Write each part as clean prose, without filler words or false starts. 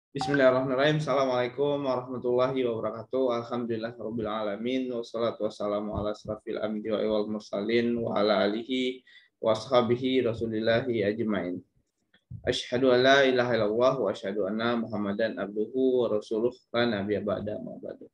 Bismillahirrahmanirrahim. Assalamualaikum warahmatullahi wabarakatuh. Alhamdulillahirabbil alamin wassalatu wassalamu ala asrafil anbiya'i wal mursalin wa ala alihi wa ashabihi rasulillahi ajmain. Asyhadu an la ilaha illallah wa asyhadu anna Muhammadan abduhu wa rasuluh la nabiyya ba'da ma ba'du.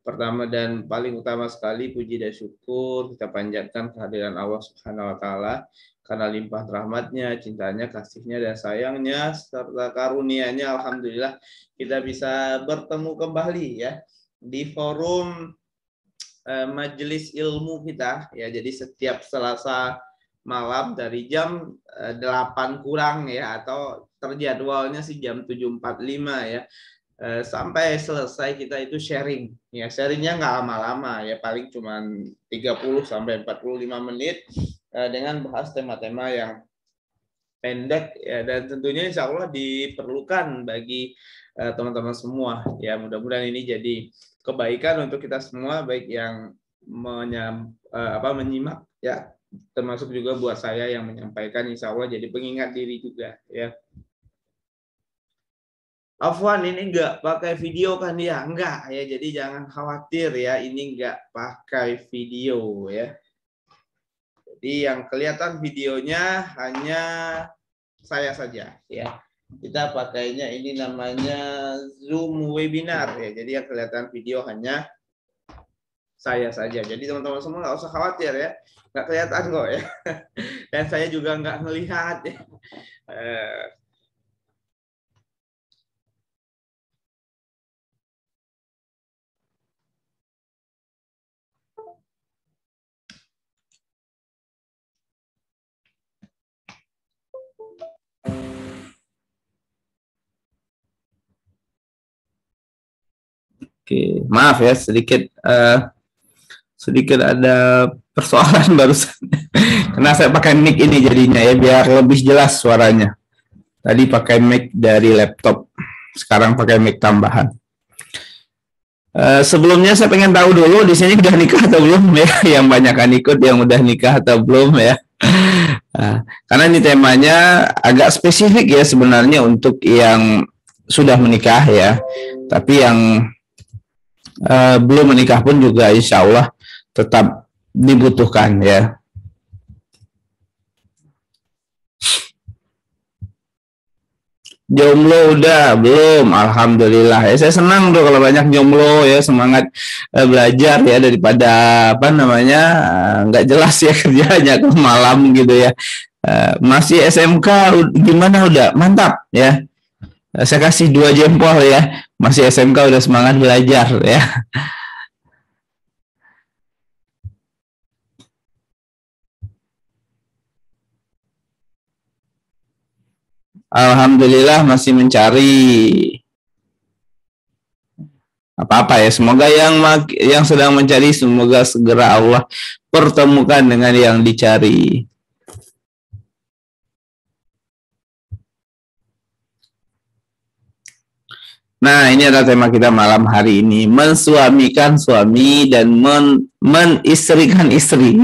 Pertama dan paling utama sekali puji dan syukur kita panjatkan kehadiran Allah Subhanahu wa taala karena limpah rahmatnya, cintanya, kasihnya, dan sayangnya, serta karunia-Nya. Alhamdulillah kita bisa bertemu kembali ya di forum majelis ilmu kita ya. Jadi setiap Selasa malam dari jam 8 kurang ya, atau terjadwalnya sih jam 7.45 ya, sampai selesai kita itu sharing ya. Sharingnya nggak lama-lama ya, paling cuma 30 sampai 45 menit dengan bahas tema-tema yang pendek ya, dan tentunya insya Allah diperlukan bagi teman-teman semua ya. Mudah-mudahan ini jadi kebaikan untuk kita semua, baik yang menyimak ya, termasuk juga buat saya yang menyampaikan, insya Allah jadi pengingat diri juga ya. Afwan, ini enggak pakai video kan ya? Enggak ya, jadi jangan khawatir ya, ini enggak pakai video ya. Jadi yang kelihatan videonya hanya saya saja ya. Kita pakainya ini namanya Zoom webinar ya. Jadi yang kelihatan video hanya saya saja. Jadi teman-teman semua nggak usah khawatir ya. Nggak kelihatan kok ya. Dan saya juga nggak melihat ya. Oke, maaf ya sedikit ada persoalan barusan. Karena saya pakai mic ini jadinya ya, biar lebih jelas suaranya. Tadi pakai mic dari laptop, sekarang pakai mic tambahan. Sebelumnya saya pengen tahu dulu di sini udah nikah atau belum ya? Yang banyak kan ikut, yang udah nikah atau belum ya? Karena ini temanya agak spesifik ya sebenarnya untuk yang sudah menikah ya, tapi yang belum menikah pun juga insya Allah tetap dibutuhkan ya. Jomblo udah belum? Alhamdulillah ya, saya senang tuh kalau banyak jomblo ya, semangat belajar ya, daripada nggak jelas ya kerjanya ke malam gitu ya. Masih SMK gimana, udah mantap ya, saya kasih 2 jempol ya, masih SMK udah semangat belajar ya. Alhamdulillah masih mencari. Apa-apa ya, semoga yang sedang mencari semoga segera Allah pertemukan dengan yang dicari. Nah, ini adalah tema kita malam hari ini, mensuamikan suami dan menistrikan istri.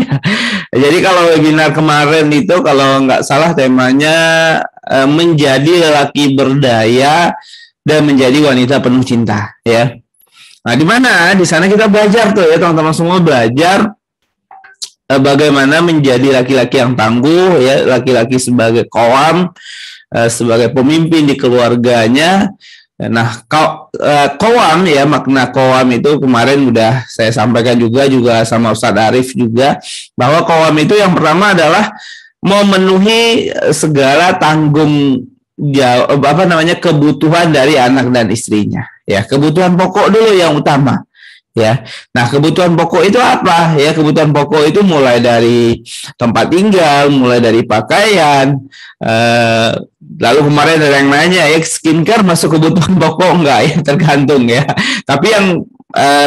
Jadi kalau webinar kemarin itu kalau nggak salah temanya menjadi lelaki berdaya dan menjadi wanita penuh cinta ya. Nah, di mana di sana kita belajar tuh ya, teman-teman semua belajar bagaimana menjadi laki-laki yang tangguh ya, laki-laki sebagai qawam, sebagai pemimpin di keluarganya. Nah, qawam ya, makna qawam itu kemarin udah saya sampaikan juga sama Ustadz Arif juga, bahwa qawam itu yang pertama adalah memenuhi segala tanggung jawab kebutuhan dari anak dan istrinya ya, kebutuhan pokok dulu yang utama ya. Nah, kebutuhan pokok itu apa ya? Kebutuhan pokok itu mulai dari tempat tinggal, mulai dari pakaian, lalu kemarin ada yang nanya ya, skincare masuk kebutuhan pokok enggak ya? Tergantung ya. Tapi yang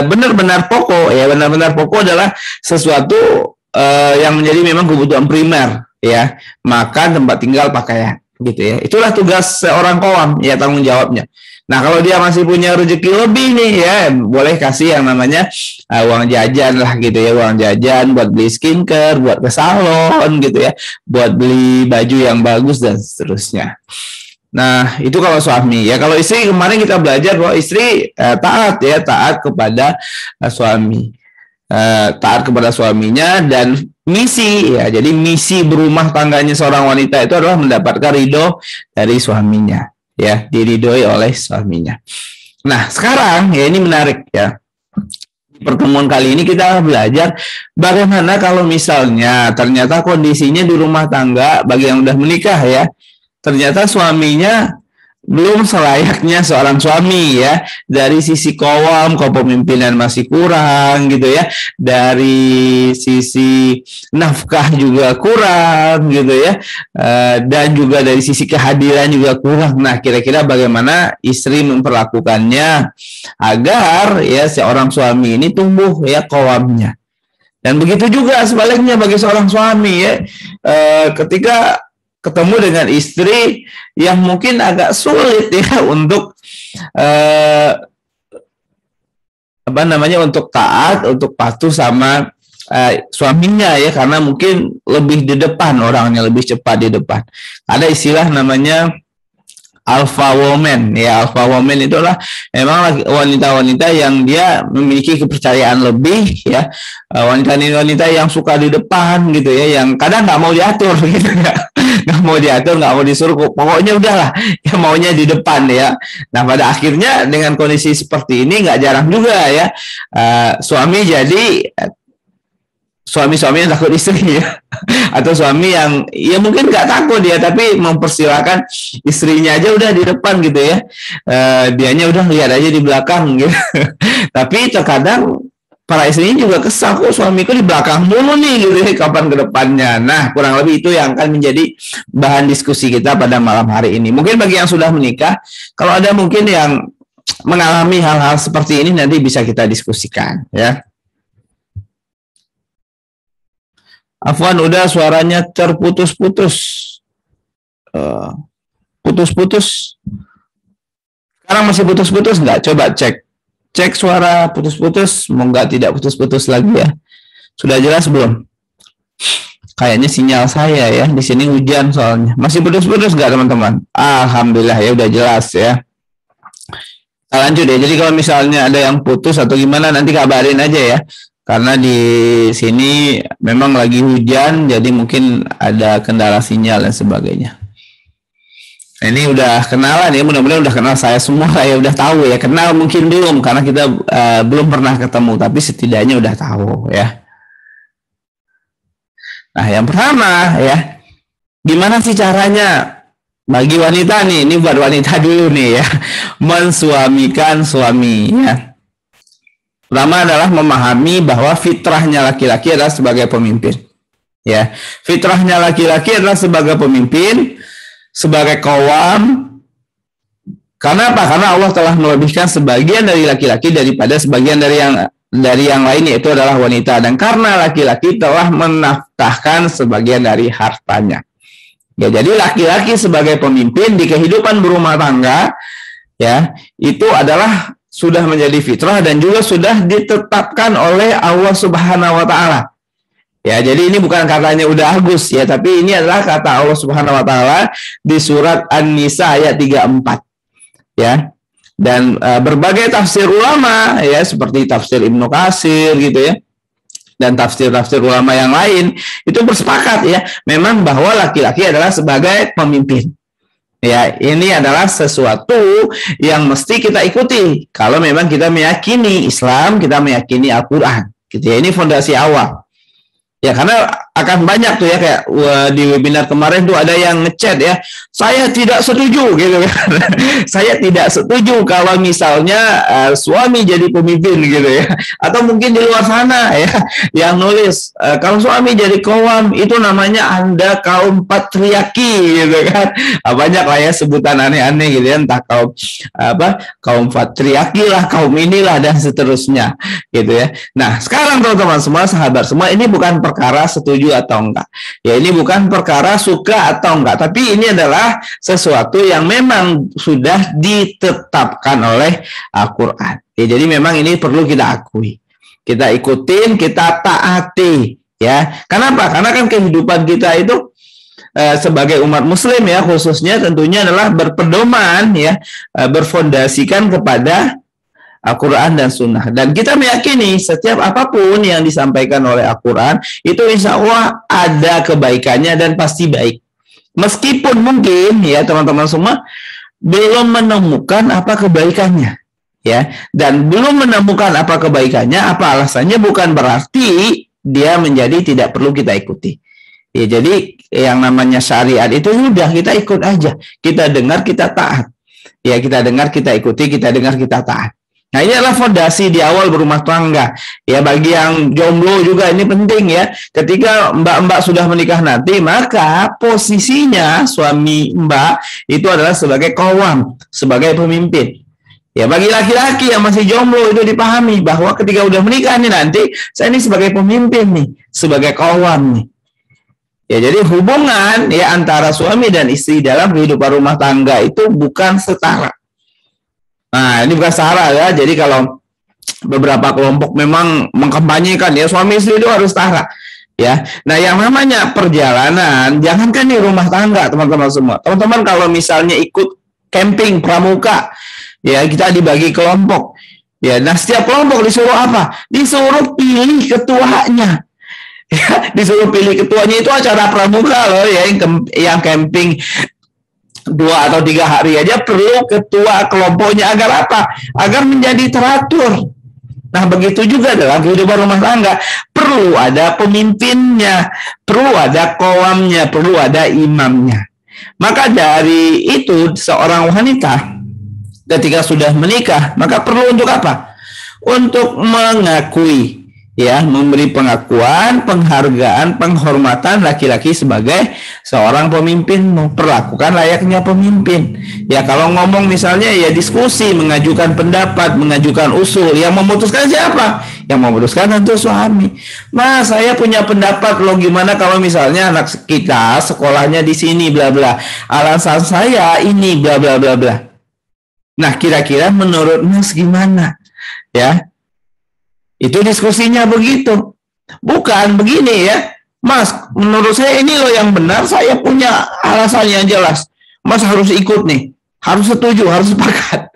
benar-benar pokok ya, benar-benar pokok adalah sesuatu yang menjadi memang kebutuhan primer ya, makan, tempat tinggal, pakaian gitu ya. Itulah tugas seorang qawam ya, tanggung jawabnya. Nah, kalau dia masih punya rezeki lebih nih ya, boleh kasih yang namanya uang jajan lah gitu ya, uang jajan buat beli skincare, buat ke salon gitu ya, buat beli baju yang bagus dan seterusnya. Nah, itu kalau suami ya. Kalau istri kemarin kita belajar bahwa istri taat ya, taat kepada suami. Taat kepada suaminya dan misi ya. Jadi misi berumah tangganya seorang wanita itu adalah mendapatkan ridho dari suaminya ya, diridhoi oleh suaminya. Nah, sekarang ya ini menarik ya. Pertemuan kali ini kita belajar bagaimana kalau misalnya ternyata kondisinya di rumah tangga bagi yang udah menikah ya, ternyata suaminya belum selayaknya seorang suami ya, dari sisi kepemimpinan masih kurang gitu ya, dari sisi nafkah juga kurang gitu ya, dan juga dari sisi kehadiran juga kurang. Nah, kira-kira bagaimana istri memperlakukannya agar ya seorang suami ini tumbuh ya qawamnya. Dan begitu juga sebaliknya bagi seorang suami ya, ketika ketemu dengan istri yang mungkin agak sulit ya untuk untuk taat, untuk patuh sama suaminya ya, karena mungkin lebih di depan orangnya, lebih cepat di depan. Ada istilah namanya alpha woman ya. Alpha woman itulah memang wanita-wanita yang dia memiliki kepercayaan lebih ya, wanita-wanita yang suka di depan gitu ya, yang kadang nggak mau diatur gitu ya, nggak mau diatur, nggak mau disuruh, pokoknya udahlah ya, maunya di depan ya. Nah, pada akhirnya dengan kondisi seperti ini nggak jarang juga ya suami jadi suami-suami yang takut istri ya, atau suami yang ya mungkin nggak takut dia, tapi mempersilahkan istrinya aja udah di depan gitu ya, dianya udah lihat aja di belakang gitu. Tapi terkadang para istrinya juga kesal, kok suamiku di belakang mulu nih gitu ya, kapan ke depannya. Nah, kurang lebih itu yang akan menjadi bahan diskusi kita pada malam hari ini. Mungkin bagi yang sudah menikah, kalau ada mungkin yang mengalami hal-hal seperti ini, nanti bisa kita diskusikan ya. Afwan, udah suaranya terputus-putus. Putus-putus. Sekarang masih putus-putus nggak? Coba cek. Cek suara putus-putus. Semoga tidak putus-putus lagi ya. Sudah jelas belum? Kayaknya sinyal saya ya. Di sini hujan soalnya. Masih putus-putus nggak teman-teman? Alhamdulillah ya, udah jelas ya. Nah, lanjut ya. Jadi kalau misalnya ada yang putus atau gimana, nanti kabarin aja ya. Karena di sini memang lagi hujan, jadi mungkin ada kendala sinyal dan sebagainya. Nah, ini udah kenalan ya, mudah-mudahan udah kenal saya semua ya, udah tahu ya. Kenal mungkin belum, karena kita belum pernah ketemu, tapi setidaknya udah tahu ya. Nah, yang pertama ya, gimana sih caranya bagi wanita nih, ini buat wanita dulu nih ya, mensuamikan suami ya. Pertama adalah memahami bahwa fitrahnya laki-laki adalah sebagai pemimpin. Ya, fitrahnya laki-laki adalah sebagai pemimpin, sebagai qawam. Karena apa? Karena Allah telah melebihkan sebagian dari laki-laki daripada sebagian dari yang lain, yaitu adalah wanita. Dan karena laki-laki telah menafkahkan sebagian dari hartanya. Ya, jadi laki-laki sebagai pemimpin di kehidupan berumah tangga ya, itu adalah sudah menjadi fitrah dan juga sudah ditetapkan oleh Allah Subhanahu wa taala. Ya, jadi ini bukan katanya udah Agus ya, tapi ini adalah kata Allah Subhanahu wa taala di surat An-Nisa ayat 34. Ya. Dan berbagai tafsir ulama ya, seperti tafsir Ibnu Katsir gitu ya, dan tafsir-tafsir ulama yang lain itu bersepakat ya, memang bahwa laki-laki adalah sebagai pemimpin. Ya, ini adalah sesuatu yang mesti kita ikuti kalau memang kita meyakini Islam, kita meyakini Al-Quran gitu ya. Ini fondasi awal ya, karena akan banyak tuh ya, kayak di webinar kemarin tuh ada yang ngechat ya, saya tidak setuju gitu kan. Saya tidak setuju kalau misalnya suami jadi pemimpin gitu ya. Atau mungkin di luar sana ya yang nulis kalau suami jadi qawam itu namanya Anda kaum patriarki gitu kan. Banyak lah ya sebutan aneh-aneh gitu ya, entah kaum patriarki lah, kaum inilah dan seterusnya gitu ya. Nah, sekarang teman-teman semua, sahabat semua, ini bukan perkara setuju atau enggak. Ya, ini bukan perkara suka atau enggak, tapi ini adalah sesuatu yang memang sudah ditetapkan oleh Al-Quran. Ya, jadi memang ini perlu kita akui. Kita ikutin, kita taati. Ya, kenapa? Karena kan kehidupan kita itu sebagai umat muslim ya khususnya tentunya adalah berpedoman ya, berfondasikan kepada Al-Quran dan Sunnah. Dan kita meyakini setiap apapun yang disampaikan oleh Al-Quran itu insya Allah ada kebaikannya dan pasti baik. Meskipun mungkin ya teman-teman semua belum menemukan apa kebaikannya ya, dan belum menemukan apa kebaikannya, apa alasannya, bukan berarti dia menjadi tidak perlu kita ikuti. Ya, jadi yang namanya syariat itu sudah kita ikut aja, kita dengar kita taat. Ya, kita dengar kita ikuti, kita dengar kita taat. Nah, ini adalah fondasi di awal berumah tangga. Ya, bagi yang jomblo juga ini penting ya. Ketika mbak-mbak sudah menikah nanti, maka posisinya suami mbak itu adalah sebagai qawwam, sebagai pemimpin. Ya, bagi laki-laki yang masih jomblo itu dipahami bahwa ketika udah menikah nih nanti, saya ini sebagai pemimpin nih, sebagai qawwam nih. Ya, jadi hubungan ya antara suami dan istri dalam kehidupan rumah tangga itu bukan setara. Nah, ini bukan setara ya. Jadi kalau beberapa kelompok memang mengkampanyekan ya suami istri itu harus setara. Ya. Nah, yang namanya perjalanan, jangankan di rumah tangga, teman-teman semua. Teman-teman kalau misalnya ikut camping pramuka, ya kita dibagi kelompok. Ya, nah setiap kelompok disuruh apa? Disuruh pilih ketuanya. Ya, disuruh pilih ketuanya itu acara pramuka loh ya, yang camping 2 atau 3 hari aja perlu ketua kelompoknya agar apa? Agar menjadi teratur. Nah, begitu juga dalam kehidupan rumah tangga, perlu ada pemimpinnya, perlu ada qawwamnya, perlu ada imamnya. Maka dari itu seorang wanita ketika sudah menikah, maka perlu untuk apa? Untuk mengakui ya, memberi pengakuan, penghargaan, penghormatan laki-laki sebagai seorang pemimpin, perlakukan layaknya pemimpin. Ya, kalau ngomong misalnya ya diskusi, mengajukan pendapat, mengajukan usul, yang memutuskan siapa? Yang memutuskan tentu suami. Mas, saya punya pendapat loh, gimana kalau misalnya anak kita sekolahnya di sini bla bla. Alasan saya ini bla bla bla bla. Nah, kira-kira menurut Mas gimana? Ya. Itu diskusinya begitu. Bukan begini ya. Mas, menurut saya ini loh yang benar, saya punya alasan yang jelas. Mas harus ikut nih. Harus setuju, harus sepakat.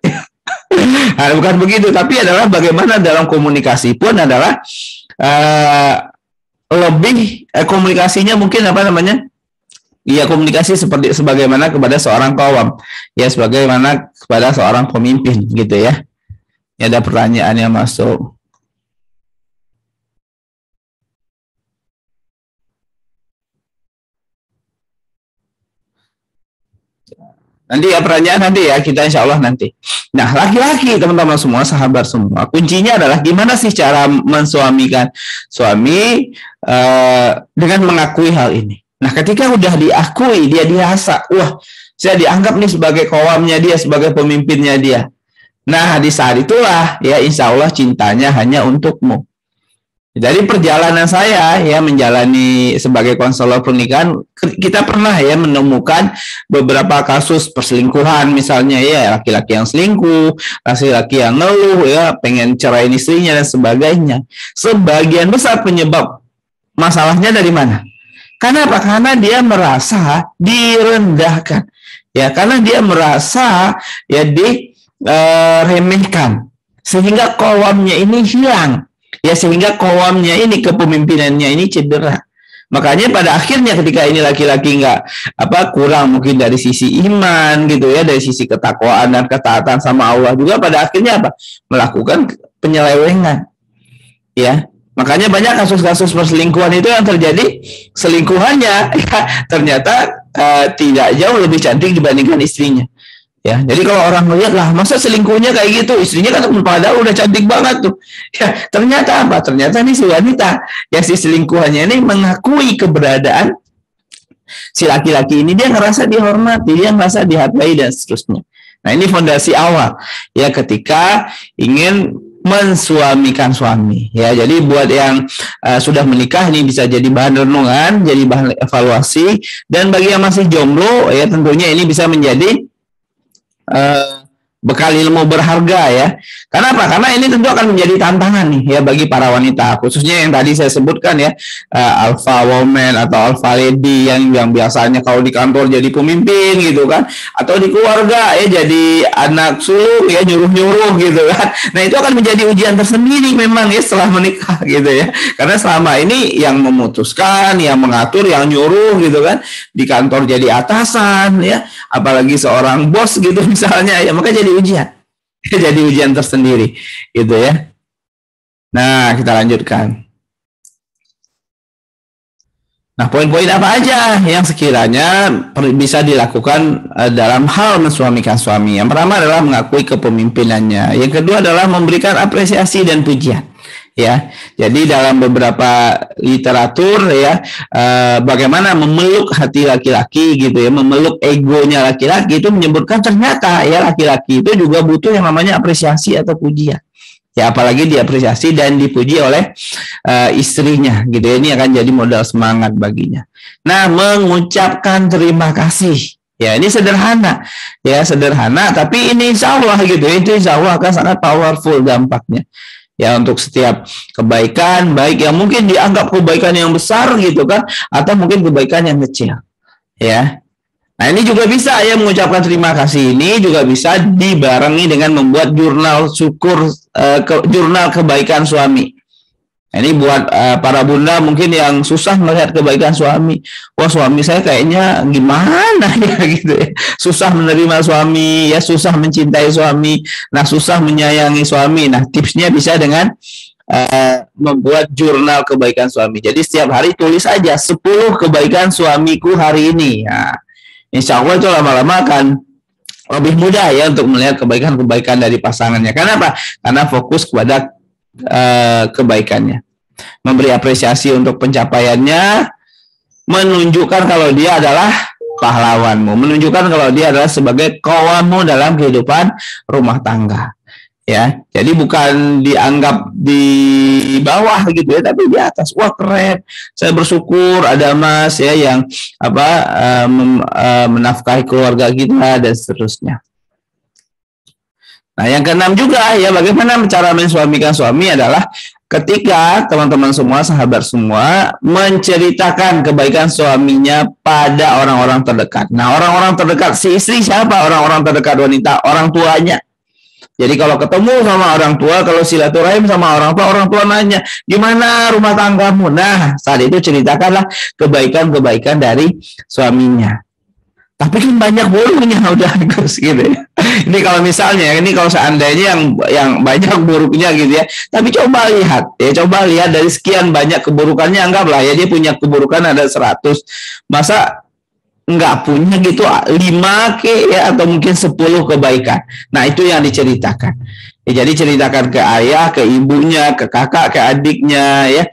Nah, bukan begitu, tapi adalah bagaimana dalam komunikasi pun adalah lebih komunikasinya mungkin apa namanya? Iya, komunikasi seperti sebagaimana kepada seorang qawwam. Ya, sebagaimana kepada seorang pemimpin gitu ya. Ya, ada pertanyaan yang masuk. Nanti ya pertanyaan nanti ya, kita insya Allah nanti. Nah, laki-laki teman-teman semua, sahabat semua, kuncinya adalah gimana sih cara mensuamikan suami dengan mengakui hal ini. Nah, ketika udah diakui, dia dirasa, wah, saya dianggap nih sebagai qawwamnya dia, sebagai pemimpinnya dia. Nah, di saat itulah ya insya Allah cintanya hanya untukmu. Dari perjalanan saya ya menjalani sebagai konselor pernikahan, kita pernah ya menemukan beberapa kasus perselingkuhan, misalnya ya laki-laki yang selingkuh, laki-laki yang ngeluh ya pengen ceraiin istrinya dan sebagainya. Sebagian besar penyebab masalahnya dari mana? Karena apa? Karena dia merasa direndahkan. Ya, karena dia merasa ya diremehkan. Sehingga qawwamnya ini hilang. Ya, sehingga qawwamnya ini, kepemimpinannya ini cedera. Makanya pada akhirnya ketika ini laki-laki nggak kurang mungkin dari sisi iman gitu ya, dari sisi ketakwaan dan ketaatan sama Allah juga, pada akhirnya melakukan penyelewengan. Ya, makanya banyak kasus-kasus perselingkuhan itu yang terjadi selingkuhannya ya, ternyata tidak jauh lebih cantik dibandingkan istrinya. Ya, jadi kalau orang melihat lah, masa selingkuhnya kayak gitu, istrinya kan padahal udah cantik banget tuh. Ya, ternyata apa? Ternyata nih si wanita, ya si selingkuhannya ini mengakui keberadaan si laki-laki ini, dia ngerasa dihormati, dia ngerasa dihargai dan seterusnya. Nah, ini fondasi awal ya ketika ingin mensuamikan suami. Ya, jadi buat yang sudah menikah ini bisa jadi bahan renungan, jadi bahan evaluasi, dan bagi yang masih jomblo ya tentunya ini bisa menjadi bekal ilmu berharga ya. Kenapa? Karena ini tentu akan menjadi tantangan nih ya bagi para wanita, khususnya yang tadi saya sebutkan ya, alpha woman atau alpha lady yang biasanya kalau di kantor jadi pemimpin gitu kan, atau di keluarga ya jadi anak sulung ya, nyuruh-nyuruh gitu kan. Nah, itu akan menjadi ujian tersendiri memang ya setelah menikah gitu ya. Karena selama ini yang memutuskan, yang mengatur, yang nyuruh gitu kan, di kantor jadi atasan ya, apalagi seorang bos gitu misalnya ya, maka jadi ujian. Jadi ujian tersendiri gitu ya. Nah, kita lanjutkan. Nah, poin-poin apa aja yang sekiranya bisa dilakukan dalam hal mensuamikan suami? Yang pertama adalah mengakui kepemimpinannya. Yang kedua adalah memberikan apresiasi dan pujian. Ya, jadi dalam beberapa literatur ya, bagaimana memeluk hati laki-laki gitu ya, memeluk egonya laki-laki itu menyebutkan ternyata ya laki-laki itu juga butuh yang namanya apresiasi atau pujian. Ya, apalagi diapresiasi dan dipuji oleh istrinya gitu ya, ini akan jadi modal semangat baginya. Nah, mengucapkan terima kasih. Ya, ini sederhana ya, sederhana tapi ini insya Allah gitu ya, itu insya Allah akan sangat powerful dampaknya. Ya, untuk setiap kebaikan, baik yang mungkin dianggap kebaikan yang besar gitu kan, atau mungkin kebaikan yang kecil. Ya. Nah, ini juga bisa ya, mengucapkan terima kasih ini juga bisa dibarengi dengan membuat jurnal syukur, jurnal kebaikan suami. Nah, ini buat para bunda mungkin yang susah melihat kebaikan suami. Wah, suami saya kayaknya gimana ya gitu ya. Susah menerima suami, ya susah mencintai suami. Nah, susah menyayangi suami. Nah, tipsnya bisa dengan membuat jurnal kebaikan suami. Jadi setiap hari tulis aja 10 kebaikan suamiku hari ini. Nah, insya Allah itu lama-lama akan lebih mudah ya untuk melihat kebaikan-kebaikan dari pasangannya. Kenapa? Karena fokus kepada kebaikannya, memberi apresiasi untuk pencapaiannya, menunjukkan kalau dia adalah pahlawanmu, menunjukkan kalau dia adalah sebagai kawanmu dalam kehidupan rumah tangga. Ya, jadi bukan dianggap di bawah gitu ya, tapi di atas. Wah, keren, saya bersyukur ada Mas ya yang menafkahi keluarga kita dan seterusnya. Nah, yang keenam juga ya, bagaimana cara mensuamikan suami adalah ketika teman-teman semua, sahabat semua menceritakan kebaikan suaminya pada orang-orang terdekat. Nah, orang-orang terdekat si istri siapa? Orang-orang terdekat wanita, orang tuanya. Jadi kalau ketemu sama orang tua, kalau silaturahim sama orang tua nanya, gimana rumah tanggamu? Nah, saat itu ceritakanlah kebaikan-kebaikan dari suaminya. Tapi kan banyak buruknya udah Gus gitu ya. Ini kalau misalnya, ini kalau seandainya yang banyak buruknya gitu ya. Tapi coba lihat dari sekian banyak keburukannya, anggaplah ya dia punya keburukan ada 100. Masa nggak punya gitu 5 ya, atau mungkin 10 kebaikan. Nah, itu yang diceritakan. Ya, jadi ceritakan ke ayah, ke ibunya, ke kakak, ke adiknya ya,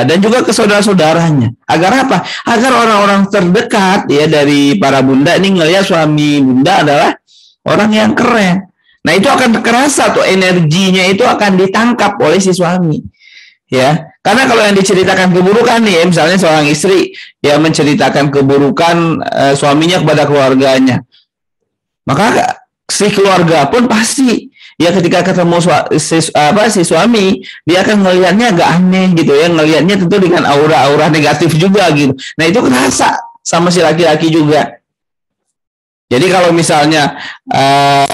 dan juga ke saudara-saudaranya. Agar apa? Agar orang-orang terdekat ya dari para bunda ini ngelihat suami bunda adalah orang yang keren. Nah, itu akan kerasa tuh, energinya itu akan ditangkap oleh si suami. Ya, karena kalau yang diceritakan keburukan nih, misalnya seorang istri yang menceritakan keburukan suaminya kepada keluarganya, maka si keluarga pun pasti ya ketika ketemu si suami, dia akan ngelihatnya agak aneh gitu ya, ngelihatnya tentu dengan aura-aura negatif juga gitu. Nah, itu kerasa sama si laki-laki juga. Jadi kalau misalnya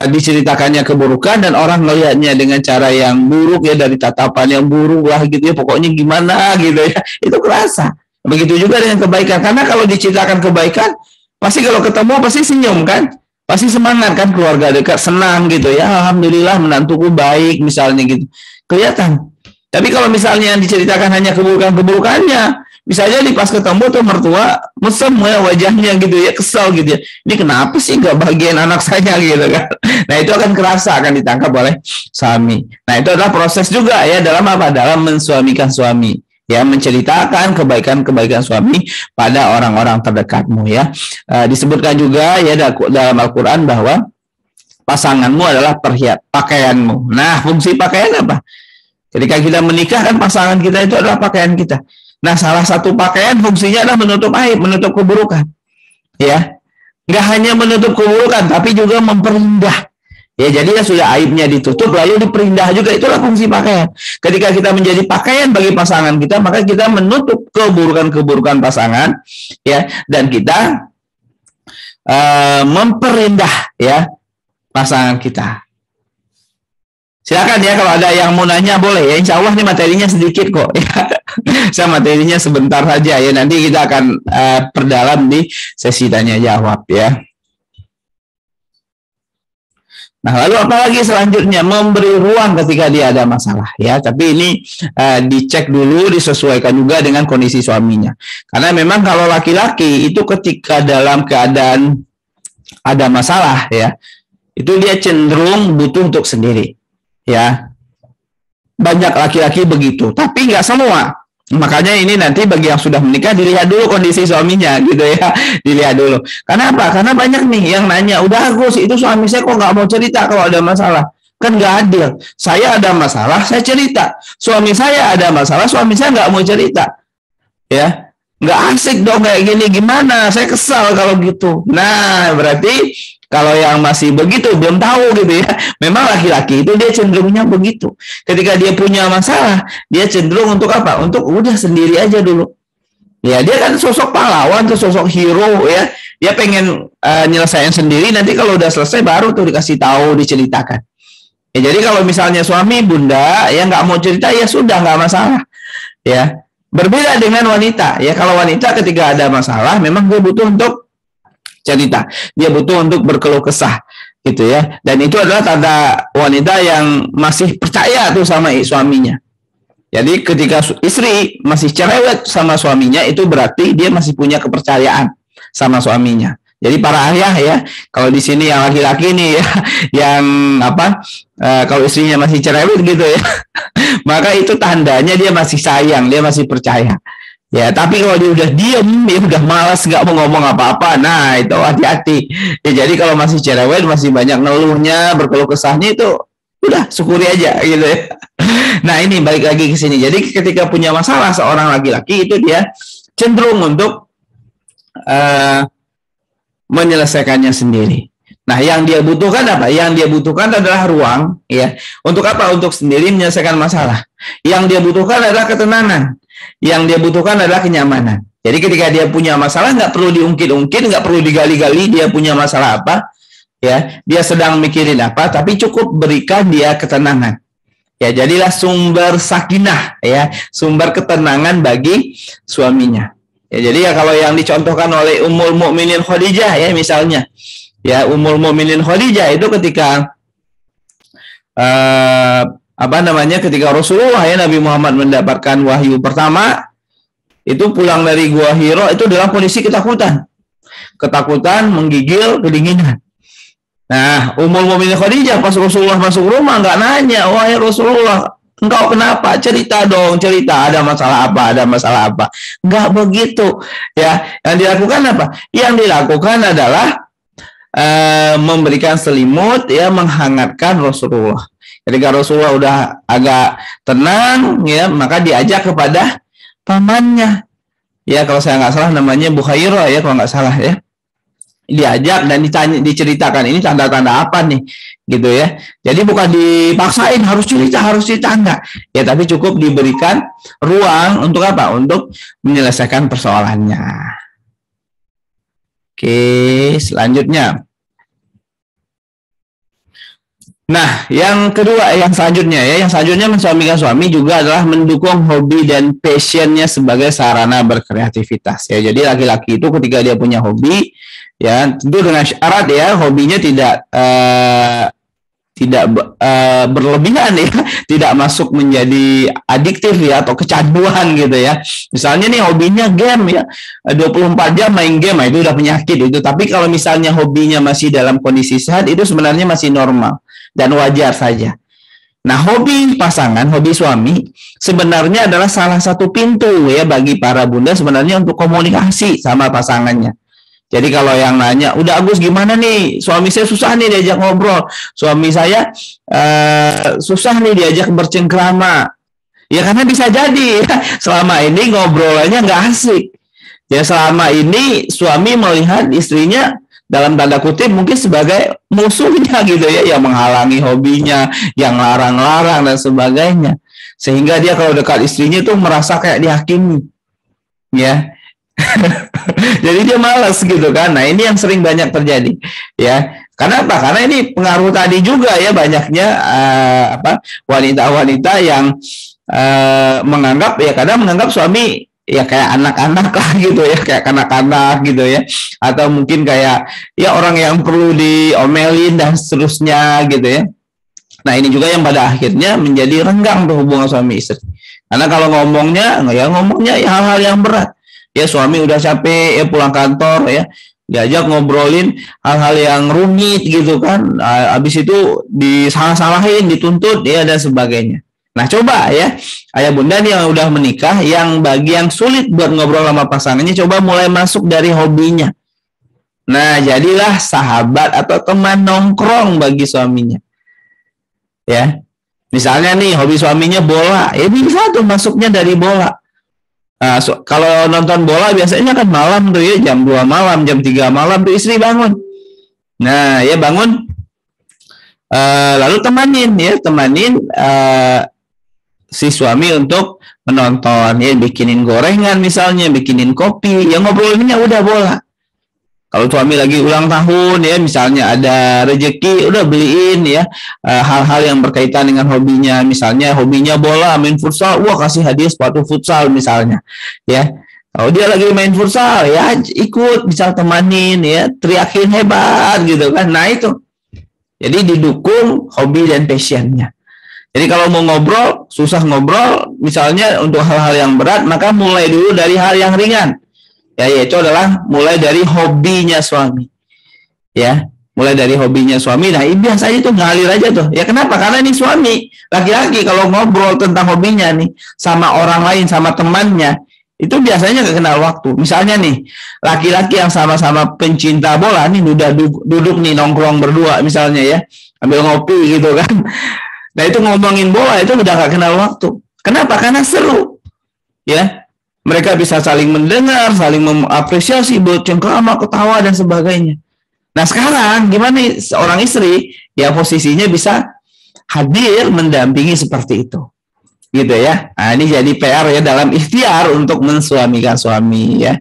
diceritakannya keburukan dan orang ngelihatnya dengan cara yang buruk ya, dari tatapan yang buruk lah gitu ya, pokoknya gimana gitu ya, itu kerasa. Begitu juga dengan kebaikan, karena kalau diceritakan kebaikan, pasti kalau ketemu pasti senyum kan, pasti semangat kan, keluarga dekat senang gitu ya, alhamdulillah menantuku baik misalnya gitu, kelihatan. Tapi kalau misalnya yang diceritakan hanya keburukannya, bisa aja di pas ketemu tuh mertua mesem ya wajahnya gitu ya, kesal gitu ya, ini kenapa sih nggak bagian anak saya gitu kan. Nah, itu akan kerasa, akan ditangkap oleh suami. Nah, itu adalah proses juga ya dalam apa? Dalam mensuamikan suami. Ya, menceritakan kebaikan-kebaikan suami pada orang-orang terdekatmu ya. Disebutkan juga ya dalam Al-Quran bahwa pasanganmu adalah pakaianmu. Nah, fungsi pakaian apa? Ketika kita menikah kan pasangan kita itu adalah pakaian kita. Nah, salah satu pakaian fungsinya adalah menutup aib, menutup keburukan. Ya, nggak hanya menutup keburukan, tapi juga memperindah. Ya, jadi ya sudah aibnya ditutup, lalu diperindah juga. Itulah fungsi pakaian. Ketika kita menjadi pakaian bagi pasangan kita, maka kita menutup keburukan-keburukan pasangan, ya, dan kita memperindah ya pasangan kita. Silakan ya, kalau ada yang mau nanya boleh ya. Insya Allah nih materinya sedikit kok. Saya materinya sebentar saja ya. Nanti kita akan perdalam di sesi tanya jawab ya. Nah, lalu apalagi selanjutnya? Memberi ruang ketika dia ada masalah ya. Tapi ini dicek dulu, disesuaikan juga dengan kondisi suaminya. Karena memang kalau laki-laki itu ketika dalam keadaan ada masalah ya, itu dia cenderung butuh untuk sendiri ya. Banyak laki-laki begitu, tapi nggak semua. Makanya ini nanti bagi yang sudah menikah dilihat dulu kondisi suaminya gitu ya, dilihat dulu. Kenapa? Karena banyak nih yang nanya, udah Gus, itu suami saya kok nggak mau cerita kalau ada masalah. Kan nggak adil. Saya ada masalah, saya cerita. Suami saya ada masalah, suami saya nggak mau cerita. Ya, nggak asik dong kayak gini. Gimana? Saya kesal kalau gitu. Nah, berarti kalau yang masih begitu belum tahu gitu ya. Memang laki-laki itu dia cenderungnya begitu. Ketika dia punya masalah, dia cenderung untuk apa? Untuk udah sendiri aja dulu. Ya, dia kan sosok pahlawan, tuh sosok hero ya. Dia pengen nyelesain sendiri, nanti kalau udah selesai baru tuh dikasih tahu, diceritakan. Ya, jadi kalau misalnya suami bunda ya nggak mau cerita, ya sudah, nggak masalah. Ya, berbeda dengan wanita. Ya, kalau wanita ketika ada masalah memang dia butuh untuk cerita, dia butuh untuk berkeluh kesah gitu ya. Dan itu adalah tanda wanita yang masih percaya tuh sama suaminya. Jadi ketika istri masih cerewet sama suaminya, itu berarti dia masih punya kepercayaan sama suaminya. Jadi para ayah ya, kalau di sini yang laki-laki nih ya, yang kalau istrinya masih cerewet gitu ya, maka itu tandanya dia masih sayang, dia masih percaya. Ya, tapi kalau dia udah diem, dia udah malas, nggak mau ngomong apa-apa, nah itu hati-hati. Ya, jadi kalau masih cerewet, masih banyak ngeluhnya, berkeluh kesahnya, itu udah syukuri aja gitu ya. Nah, ini balik lagi ke sini. Jadi ketika punya masalah seorang laki-laki itu dia cenderung untuk menyelesaikannya sendiri. Nah, yang dia butuhkan apa? Yang dia butuhkan adalah ruang, ya. Untuk apa? Untuk sendiri menyelesaikan masalah. Yang dia butuhkan adalah ketenangan. Yang dia butuhkan adalah kenyamanan. Jadi ketika dia punya masalah, nggak perlu diungkit-ungkit, nggak perlu digali-gali dia punya masalah apa, ya, dia sedang mikirin apa, tapi cukup berikan dia ketenangan. Ya, jadilah sumber sakinah, ya, sumber ketenangan bagi suaminya. Ya, jadi ya kalau yang dicontohkan oleh Ummul Mukminin Khadijah ya misalnya, ya Ummul Mukminin Khadijah itu ketika ketika Rasulullah ya Nabi Muhammad mendapatkan wahyu pertama, itu pulang dari Gua Hiro itu dalam kondisi ketakutan, menggigil, kedinginan. Nah, Ummul Mukminin Khadijah pas Rasulullah masuk rumah nggak nanya, wahai Rasulullah, engkau kenapa? Cerita dong, cerita. Ada masalah apa? Nggak begitu. Ya, yang dilakukan apa? Yang dilakukan adalah memberikan selimut, ya, menghangatkan Rasulullah. Ketika Rasulullah udah agak tenang, ya, maka diajak kepada pamannya. Ya, kalau saya nggak salah namanya Bukhairah ya, kalau nggak salah ya. Diajak dan diceritakan ini tanda-tanda apa nih, gitu ya. Jadi bukan dipaksain harus cerita enggak. Ya, tapi cukup diberikan ruang untuk apa? Untuk menyelesaikan persoalannya. Oke, selanjutnya. Nah, yang kedua, yang selanjutnya mensuamikan suami juga adalah mendukung hobi dan passionnya sebagai sarana berkreativitas. Ya, jadi laki-laki itu ketika dia punya hobi, ya tentu dengan syarat ya hobinya tidak berlebihan ya, tidak masuk menjadi adiktif ya atau kecanduan gitu ya. Misalnya nih hobinya game ya, 24 jam main game, itu udah penyakit itu. Tapi kalau misalnya hobinya masih dalam kondisi sehat, itu sebenarnya masih normal dan wajar saja. Nah, hobi pasangan, hobi suami sebenarnya adalah salah satu pintu ya bagi para bunda sebenarnya untuk komunikasi sama pasangannya. Jadi kalau yang nanya, udah Agus gimana nih? Suami saya susah nih diajak ngobrol. Suami saya susah nih diajak bercengkrama. Ya karena bisa jadi selama ini ngobrolannya nggak asik. Ya selama ini suami melihat istrinya dalam tanda kutip mungkin sebagai musuhnya gitu ya, yang menghalangi hobinya, yang larang-larang dan sebagainya. Sehingga dia kalau dekat istrinya tuh merasa kayak dihakimi. Ya. Jadi dia malas gitu kan. Nah, ini yang sering banyak terjadi ya. Karena apa? Karena ini pengaruh tadi juga ya, banyaknya wanita-wanita yang menganggap ya, kadang menganggap suami ya kayak anak-anak lah gitu ya, kayak kanak-kanak gitu ya, atau mungkin kayak ya orang yang perlu diomelin dan seterusnya gitu ya. Nah, ini juga yang pada akhirnya menjadi renggang tuh hubungan suami istri. Karena kalau ngomongnya ya hal-hal yang berat. Ya, suami udah capek ya pulang kantor ya, diajak ngobrolin hal-hal yang rumit gitu kan, habis itu disalah-salahin, dituntut ya dan sebagainya. Nah, coba ya ayah bunda nih yang udah menikah, yang bagi yang sulit buat ngobrol sama pasangannya, coba mulai masuk dari hobinya. Nah, jadilah sahabat atau teman nongkrong bagi suaminya. Ya, misalnya nih hobi suaminya bola, ya bisa tuh masuknya dari bola. Nah, kalau nonton bola biasanya kan malam tuh ya, jam 2 malam, jam 3 malam tuh istri bangun. Nah, ya bangun, lalu temanin si suami untuk menonton ya, bikinin gorengan misalnya, bikinin kopi, yang ngobrolinnya udah bola. Kalau suami lagi ulang tahun ya, misalnya ada rezeki, udah beliin ya hal-hal yang berkaitan dengan hobinya. Misalnya hobinya bola, main futsal, wah kasih hadiah sepatu futsal misalnya ya. Kalau dia lagi main futsal ya ikut, bisa temanin ya, teriakin hebat gitu kan. Nah, itu jadi didukung hobi dan passionnya. Jadi kalau mau ngobrol, susah ngobrol misalnya untuk hal-hal yang berat, maka mulai dulu dari hal yang ringan. Ya, yaitu adalah mulai dari hobinya suami. Ya, mulai dari hobinya suami. Nah, ini biasanya tuh ngalir aja tuh. Ya, kenapa? Karena ini suami laki-laki kalau ngobrol tentang hobinya nih sama orang lain, sama temannya, itu biasanya gak kenal waktu. Misalnya nih, laki-laki yang sama-sama pencinta bola nih udah duduk nih nongkrong berdua misalnya ya, ambil ngopi gitu kan. Nah, itu ngomongin bola itu udah gak kenal waktu. Kenapa? Karena seru. Ya, mereka bisa saling mendengar, saling mengapresiasi, bercengkrama, ketawa dan sebagainya. Nah, sekarang gimana seorang istri ya posisinya bisa hadir mendampingi seperti itu. Gitu ya. Nah, ini jadi PR ya dalam ikhtiar untuk mensuamikan suami ya.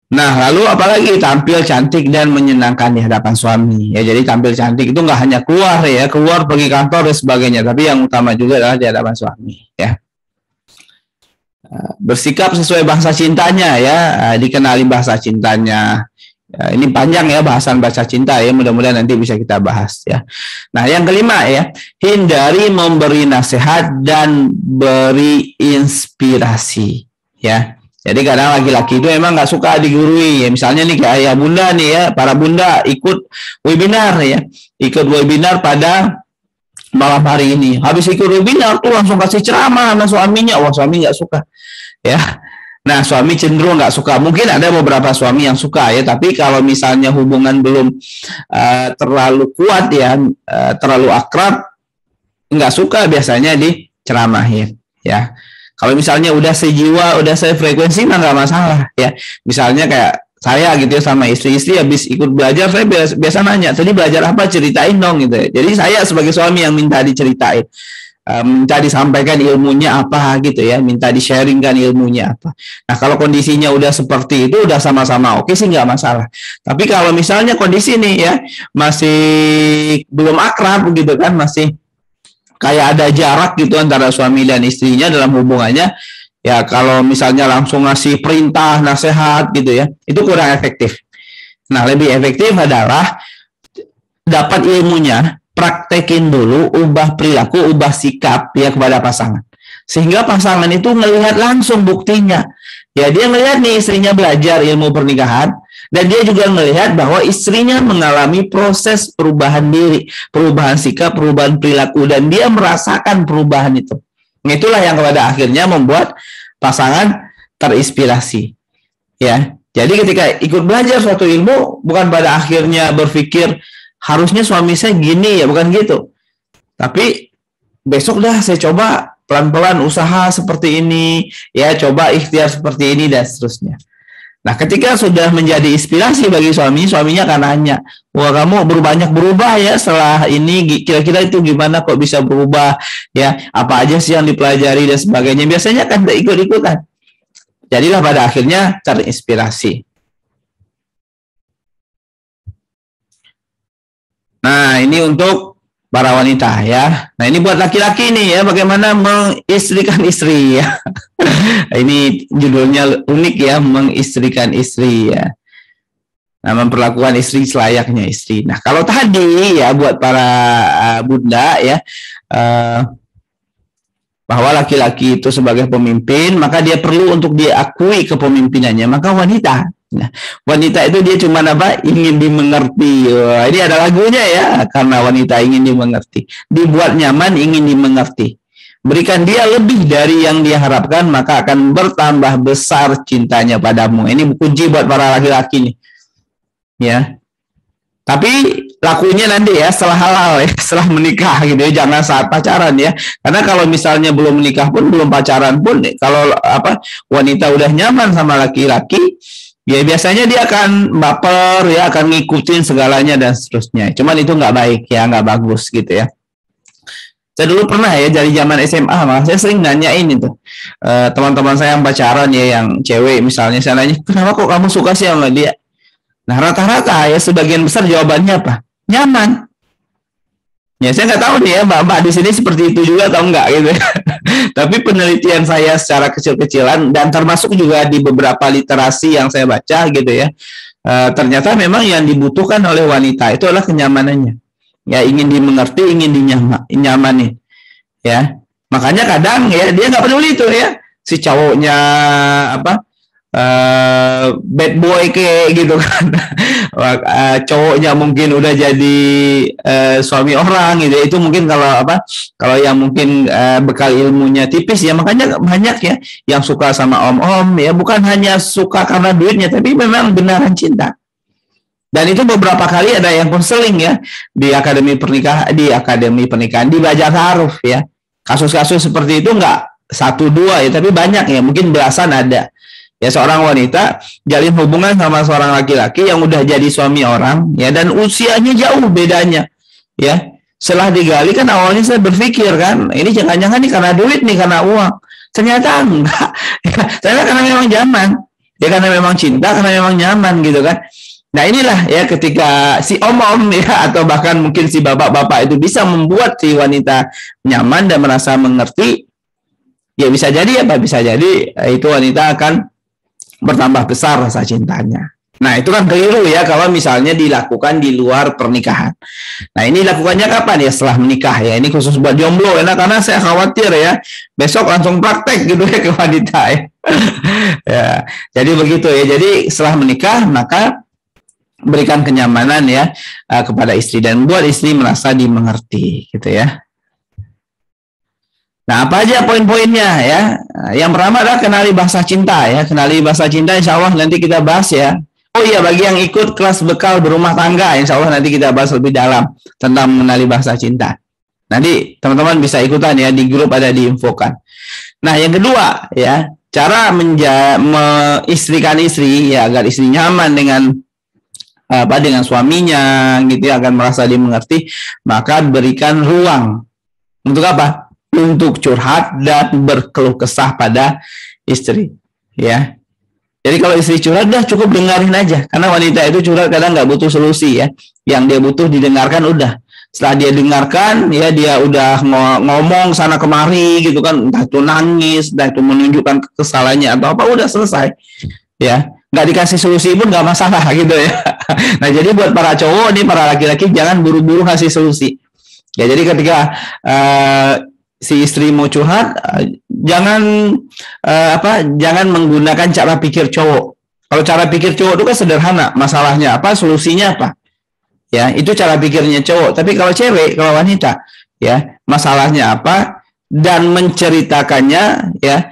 Nah, lalu apalagi tampil cantik dan menyenangkan di hadapan suami. Ya, jadi tampil cantik itu nggak hanya keluar ya, keluar pergi kantor dan sebagainya, tapi yang utama juga adalah di hadapan suami ya. Bersikap sesuai bahasa cintanya ya, dikenali bahasa cintanya. Ini panjang ya bahasan bahasa cinta ya, mudah-mudahan nanti bisa kita bahas ya. Nah, yang kelima ya, hindari memberi nasihat dan beri inspirasi ya. Jadi kadang laki-laki itu emang nggak suka digurui ya. Misalnya nih kayak ayah bunda nih ya, para bunda ikut webinar ya, ikut webinar pada malam hari ini. Habis ikut webinar tuh langsung kasih ceramah sama suaminya. Wah, suami nggak suka ya. Nah, suami cenderung nggak suka. Mungkin ada beberapa suami yang suka ya, tapi kalau misalnya hubungan belum terlalu kuat ya, terlalu akrab, nggak suka biasanya diceramahin ya. Kalau misalnya udah sejiwa, udah sefrekuensi mah nggak masalah ya. Misalnya kayak saya gitu ya sama istri habis ikut belajar, saya biasa nanya, tadi belajar apa, ceritain dong gitu ya. Jadi saya sebagai suami yang minta diceritain, minta disampaikan ilmunya apa gitu ya, minta di-sharingkan ilmunya apa. Nah, kalau kondisinya udah seperti itu, udah sama-sama oke sih nggak masalah. Tapi kalau misalnya kondisi nih ya masih belum akrab gitu kan, masih kayak ada jarak gitu antara suami dan istrinya dalam hubungannya, ya kalau misalnya langsung ngasih perintah, nasihat gitu ya, itu kurang efektif. Nah, lebih efektif adalah dapat ilmunya, praktekin dulu, ubah perilaku, ubah sikap ya kepada pasangan. Sehingga pasangan itu melihat langsung buktinya. Ya, dia melihat nih istrinya belajar ilmu pernikahan, dan dia juga melihat bahwa istrinya mengalami proses perubahan diri, perubahan sikap, perubahan perilaku, dan dia merasakan perubahan itu. Itulah yang pada akhirnya membuat pasangan terinspirasi. Ya, jadi ketika ikut belajar suatu ilmu, bukan pada akhirnya berpikir harusnya suami saya gini ya, bukan gitu. Tapi besok dah saya coba pelan-pelan usaha seperti ini, ya coba ikhtiar seperti ini dan seterusnya. Nah, ketika sudah menjadi inspirasi bagi suami, suaminya akan nanya, wah kamu berubah ya setelah ini, kira-kira itu gimana kok bisa berubah, ya, apa aja sih yang dipelajari dan sebagainya. Biasanya kan ikut-ikutan. Jadilah pada akhirnya terinspirasi. Nah, ini untuk para wanita ya. Nah, ini buat laki-laki nih ya, bagaimana mengistrikan istri ya. Ini judulnya unik ya, mengistrikan istri ya. Nah, memperlakukan istri selayaknya istri. Nah, kalau tadi ya buat para bunda ya, bahwa laki-laki itu sebagai pemimpin, maka dia perlu untuk diakui kepemimpinannya. Maka wanita, nah, wanita itu dia cuma apa? Ingin dimengerti. Wah, ini ada lagunya ya, karena wanita ingin dimengerti. Dibuat nyaman, ingin dimengerti. Berikan dia lebih dari yang dia harapkan, maka akan bertambah besar cintanya padamu. Ini kunci buat para laki-laki nih. Ya. Tapi lakunya nanti ya setelah halal ya, setelah menikah gitu ya, jangan saat pacaran ya. Karena kalau misalnya belum menikah pun, belum pacaran pun, kalau apa wanita udah nyaman sama laki-laki, ya biasanya dia akan baper ya, akan ngikutin segalanya dan seterusnya. Cuman itu nggak baik ya, nggak bagus gitu ya. Saya dulu pernah ya dari zaman SMA, saya sering nanyain itu teman-teman saya yang pacaran ya, yang cewek misalnya, saya nanya, kenapa kok kamu suka sih sama dia? Nah, rata-rata ya sebagian besar jawabannya apa? Nyaman. Ya, saya nggak tahu nih ya, mbak-mbak di sini seperti itu juga atau enggak gitu. Tapi penelitian saya secara kecil-kecilan dan termasuk juga di beberapa literasi yang saya baca gitu ya, ternyata memang yang dibutuhkan oleh wanita itu adalah kenyamanannya. Ya, ingin dimengerti, ingin dinyamani. Ya, makanya kadang ya dia nggak peduli itu ya, si cowoknya apa, bad boy kayak gitu kan, cowoknya mungkin udah jadi suami orang gitu. Itu mungkin kalau apa, kalau yang mungkin bekal ilmunya tipis ya, makanya banyak ya yang suka sama om-om ya, bukan hanya suka karena duitnya, tapi memang beneran cinta. Dan itu beberapa kali ada yang konseling ya di akademi pernikahan, di Belajar Taaruf ya. Kasus-kasus seperti itu nggak satu dua ya, tapi banyak ya, mungkin belasan ada. Ya, seorang wanita jalin hubungan sama seorang laki-laki yang udah jadi suami orang ya, dan usianya jauh bedanya ya. Setelah digali kan awalnya saya berpikir kan, ini jangan-jangan nih karena duit nih, karena uang. Ternyata enggak. Ternyata karena memang zaman. Ya, karena memang cinta, karena memang nyaman gitu kan. Nah, inilah ya ketika si om-om ya, atau bahkan mungkin si bapak-bapak itu bisa membuat si wanita nyaman dan merasa mengerti, ya bisa jadi apa? Bisa jadi itu wanita akan bertambah besar rasa cintanya. Nah, itu kan keliru ya kalau misalnya dilakukan di luar pernikahan. Nah, ini lakukannya kapan ya? Setelah menikah ya. Ini khusus buat jomblo ya, karena saya khawatir ya besok langsung praktek gitu ya ke wanita ya. Ya, jadi begitu ya. Jadi setelah menikah maka berikan kenyamanan ya kepada istri dan buat istri merasa dimengerti gitu ya. Nah, apa aja poin-poinnya ya? Yang pertama adalah kenali bahasa cinta ya. Kenali bahasa cinta, insya Allah nanti kita bahas ya. Oh iya, bagi yang ikut kelas bekal berumah tangga, insya Allah nanti kita bahas lebih dalam tentang mengenali bahasa cinta. Nanti teman-teman bisa ikutan ya, di grup ada diinfokan. Nah, yang kedua ya, cara mengistrikan istri ya, agar istri nyaman dengan suaminya gitu ya, akan merasa dimengerti, maka berikan ruang untuk apa? Untuk curhat dan berkeluh kesah pada istri ya. Jadi kalau istri curhat, dah cukup dengarin aja, karena wanita itu curhat kadang nggak butuh solusi ya, yang dia butuh didengarkan udah. Setelah dia dengarkan ya, dia udah ngomong sana kemari gitu kan, entah itu nangis, entah itu menunjukkan kesalahannya atau apa, udah selesai ya. Nggak dikasih solusi pun nggak masalah gitu ya. Nah, jadi buat para cowok nih, para laki-laki, jangan buru-buru kasih solusi ya. Jadi ketika si istri mau curhat, jangan jangan menggunakan cara pikir cowok. Kalau cara pikir cowok itu kan sederhana, masalahnya apa, solusinya apa ya, itu cara pikirnya cowok. Tapi kalau cewek, kalau wanita ya, masalahnya apa dan menceritakannya ya,